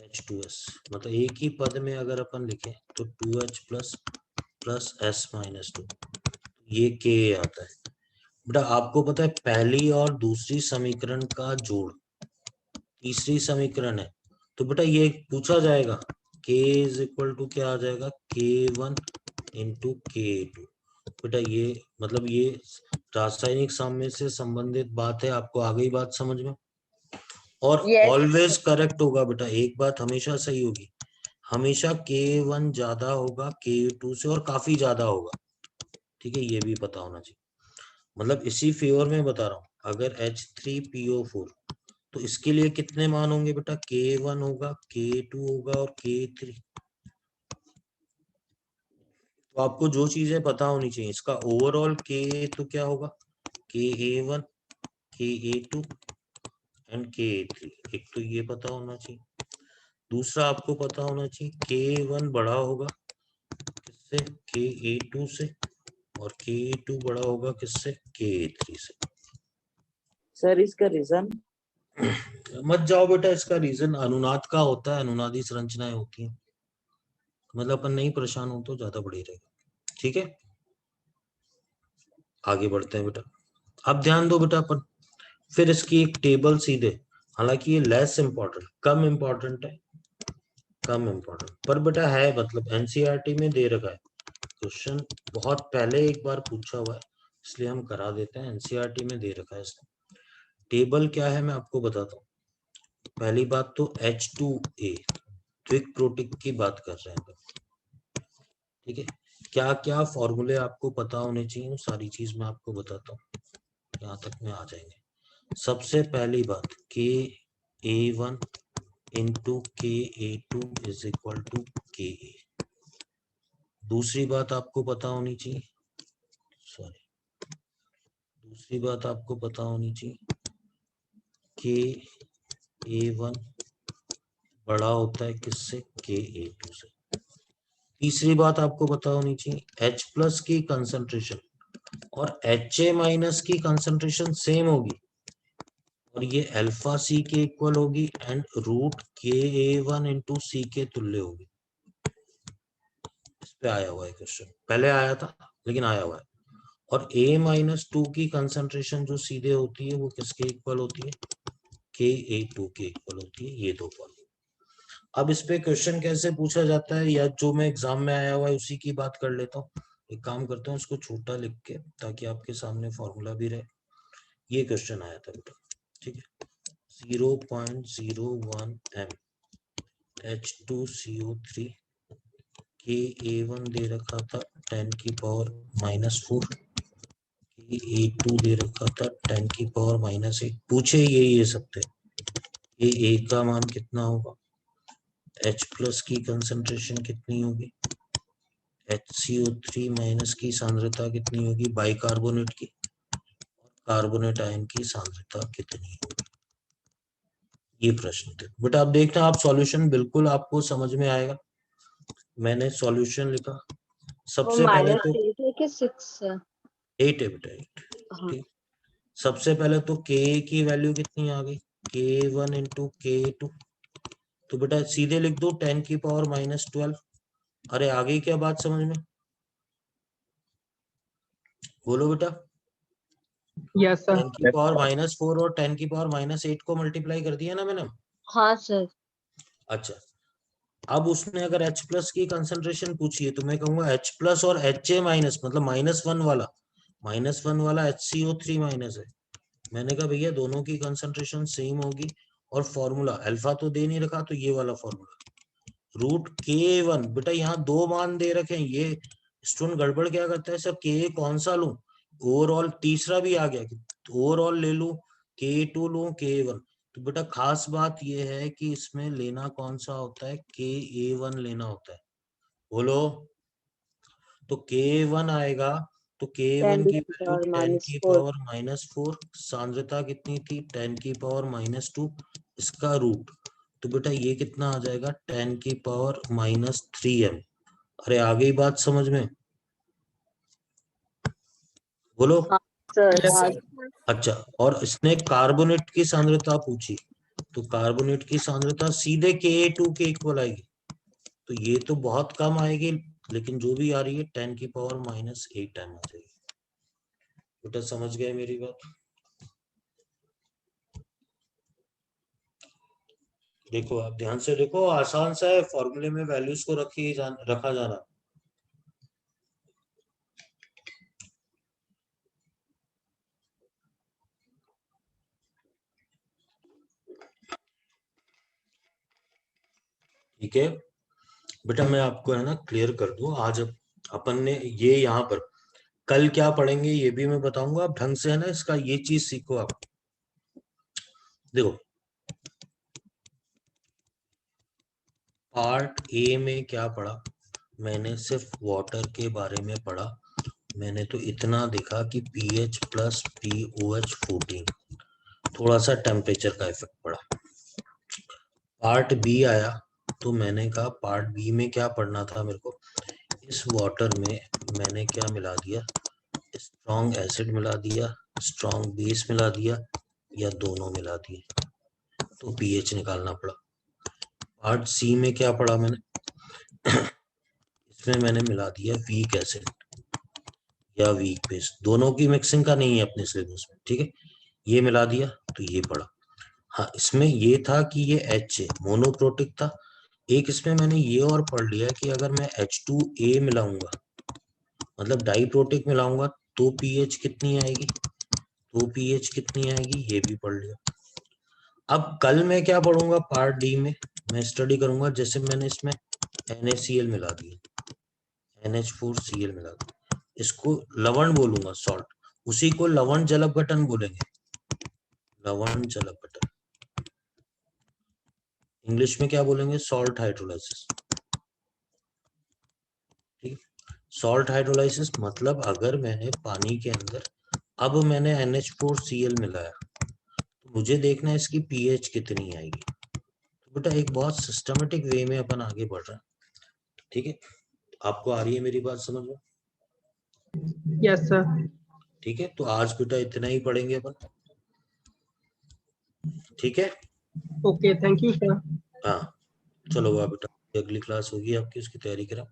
B: H2S, मतलब एक ही पद में अगर अपन लिखें तो 2H प्लस S माइनस 2, ये Ka आता है। बेटा आपको पता है पहली और दूसरी समीकरण का जोड़ तीसरी समीकरण है, तो बेटा ये पूछा जाएगा K इज इक्वल टू क्या आ जाएगा, K1 इंटू K2। बेटा ये मतलब ये रासायनिक साम्य से संबंधित बात है, आपको आ गई बात समझ में। और
H: Yes.
B: ऑलवेज करेक्ट होगा बेटा, एक बात हमेशा सही होगी, हमेशा K1 ज्यादा होगा K2 से और काफी ज्यादा होगा, ठीक है, ये भी पता होना चाहिए। मतलब इसी फेवर में बता रहा हूं, अगर H3PO4 तो इसके लिए कितने मान होंगे बेटा, K1 होगा, K2 होगा और K3। तो आपको जो चीजें पता होनी चाहिए, इसका ओवरऑल K तो क्या होगा, KA1 KA2 एंड KA3, एक तो ये पता होना चाहिए। दूसरा आपको पता होना चाहिए K1 बड़ा होगा किससे, KA2 से, और KA2 बड़ा होगा किससे, KA3 से।
G: सर इसका रीजन?
B: मत जाओ बेटा, इसका रीजन अनुनाद का होता है, अनुनादी संरचनाएं होती हैं, मतलब अपन नहीं परेशान हो तो ज्यादा बढ़ी रहेगा, ठीक है। आगे बढ़ते हैं बेटा, अब ध्यान दो बेटा अपन फिर इसकी एक टेबल सीधे, हालांकि ये लेस इंपॉर्टेंट, कम इंपॉर्टेंट है, कम इंपॉर्टेंट पर बेटा है, मतलब एनसीईआरटी में दे रखा है क्वेश्चन, बहुत पहले एक बार पूछा हुआ है इसलिए हम करा देते हैं, एनसीईआरटी में दे रखा है इसने। टेबल क्या है मैं आपको बताता हूँ। पहली बात तो H2A द्विक प्रोटिक की बात कर रहे हैं, ठीक है। क्या क्या फॉर्मूले आपको पता होने चाहिए, वो सारी चीज मैं आपको बताता हूँ, यहाँ तक में आ जाएंगे। सबसे पहली बात KA1 into KA2 is equal to KA। दूसरी बात आपको पता होनी चाहिए, दूसरी बात आपको पता होनी चाहिए KA1 बड़ा होता है किससे, KA2 से। तीसरी बात आपको पता होनी चाहिए H प्लस की कंसंट्रेशन और HA माइनस की कंसंट्रेशन सेम होगी और ये अल्फा सी के इक्वल होगी एंड रूट KA1 इंटू सी के तुल्य होगी। इस पे आया हुआ है क्वेश्चन, पहले आया था लेकिन आया हुआ है। और A-2 की कंसंट्रेशन जो सीधे होती है वो किसके इक्वल होती है, KA2 के इक्वल होती है, ये दो फॉर्मूला। अब इस पे क्वेश्चन कैसे पूछा जाता है, या जो मैं एग्जाम में आया हुआ है उसी की बात कर लेता हूँ। एक काम करता हूँ उसको छोटा लिख के, ताकि आपके सामने फॉर्मूला भी रहे। ये क्वेश्चन आया था बेटा, ठीक है, 0.01 m H2CO3 KA1 दे रखा था 10 की पावर -4, KA2 दे रखा था 10 की पावर -8। पूछे ये सकते A का मान कितना होगा, H प्लस की कंसंट्रेशन कितनी होगी, HCO3 माइनस की सांद्रता कितनी होगी बाइकार्बोनेट की, और कार्बोनेट आयन की सांद्रता कितनी होगी। ये प्रश्न थे बेटा। आप देखना, आप सॉल्यूशन बिल्कुल आपको समझ में आएगा। मैंने सॉल्यूशन लिखा, सबसे पहले तो
H: -8 है कि 6 है?
B: 8 है बेटा, 8, ठीक। सबसे पहले तो K की वैल्यू कितनी आ गई, K1 इंटू K2, तो बेटा सीधे लिख दो 10 की पावर -12। अरे आ गई क्या बात समझ में, बोलो बेटा।
D: Yes sir.
B: 10 की पावर -4 और 10 की पावर -8 को मल्टीप्लाई कर दिया ना मैंने।
H: हाँ सर।
B: अच्छा, अब उसने अगर H प्लस की कंसंट्रेशन पूछी है तो मैं कहूंगा H प्लस और HA माइनस, मतलब -1 वाला HCO3 माइनस है। मैंने कहा भैया दोनों की कंसंट्रेशन सेम होगी, और फॉर्मूला अल्फा तो दे नहीं रखा, तो ये वाला फॉर्मूला रूट KA1। बेटा यहाँ दो मान दे रखे हैं, ये स्टूडेंट गड़बड़ क्या करता है, सर K कौन सा लूं, ओवरऑल तीसरा भी आ गया, ओवरऑल ले लूं, K2 लूं, KA1। तो बेटा खास बात ये है कि इसमें लेना कौन सा होता है, KA1 लेना होता है, बोलो। तो K1 आएगा, तो K1 की वैल्यू 10 की पावर -4, सांद्रता कितनी थी 10 की पावर -2, इसका रूट, तो बेटा ये कितना आ जाएगा 10 की पावर -3 m। अरे आ गई बात समझ में? बोलो।
H: Sir
C: Yes, sir.
B: अच्छा, और इसने कार्बोनेट की सांद्रता पूछी, तो कार्बोनेट की सांद्रता सीधे Ka2 के इक्वल आएगी, तो ये तो बहुत कम आएगी, लेकिन जो भी आ रही है 10 की पावर -8 टाइम आ जाएगी। बेटा समझ गए मेरी बात? देखो आप ध्यान से देखो, आसान सा है, फॉर्मूले में वैल्यूज को रखा जाना। ठीक है बेटा, मैं आपको है ना क्लियर कर दूं, आज अपन ने ये यहाँ पर कल क्या पढ़ेंगे ये भी मैं बताऊंगा, आप ढंग से है ना इसका ये चीज सीखो। आप देखो, पार्ट ए में क्या पढ़ा, मैंने सिर्फ वाटर के बारे में पढ़ा, मैंने तो इतना देखा कि pH प्लस POH 14, थोड़ा सा टेम्परेचर का इफेक्ट पड़ा। पार्ट बी आया तो मैंने कहा पार्ट बी में क्या पढ़ना था मेरे को, इस वाटर में मैंने क्या मिला दिया, स्ट्रॉन्ग एसिड मिला दिया, स्ट्रॉन्ग बेस मिला दिया, या दोनों मिला दिए, तो पीएच निकालना पड़ा। पार्ट सी में क्या पढ़ा मैंने, इसमें मैंने मिला दिया वीक एसिड या वीक बेस, दोनों की मिक्सिंग का नहीं है अपने सिलेबस में, ठीक है, ये मिला दिया तो ये पढ़ा। हाँ, इसमें ये था कि ये H है, मोनोप्रोटिक था। एक इसमें मैंने ये और पढ़ लिया कि अगर मैं H2A मिलाऊंगा, मतलब डाइप्रोटिक मिलाऊंगा, तो पीएच कितनी आएगी, तो पीएच कितनी आएगी, ये भी पढ़ लिया। अब कल मैं क्या पढ़ूंगा, पार्ट डी में मैं स्टडी करूंगा, जैसे मैंने इसमें NaCl मिला दिया, NH4Cl मिला दिया, इसको लवण बोलूंगा, सॉल्ट, उसी को लवण जलपघटन बोलेंगे, लवण जलपघटन। इंग्लिश में क्या बोलेंगे, सॉल्ट हाइड्रोलाइसिस। ठीक, सॉल्ट हाइड्रोलाइसिस मतलब अगर मैंने पानी के अंदर अब मैंने NH4Cl मिलाया, तो मुझे देखना है इसकी पीएच कितनी आएगी। तो बेटा एक बहुत सिस्टमेटिक वे में अपन आगे बढ़ रहे हैं, ठीक है, आपको आ रही है मेरी बात समझ में?
D: Yes sir.
B: ठीक है, तो आज बेटा इतना ही पढ़ेंगे अपन, ठीक है।
D: Okay, thank you sir.
B: हाँ चलो वाह बेटा, अगली क्लास होगी आपकी, उसकी तैयारी करें।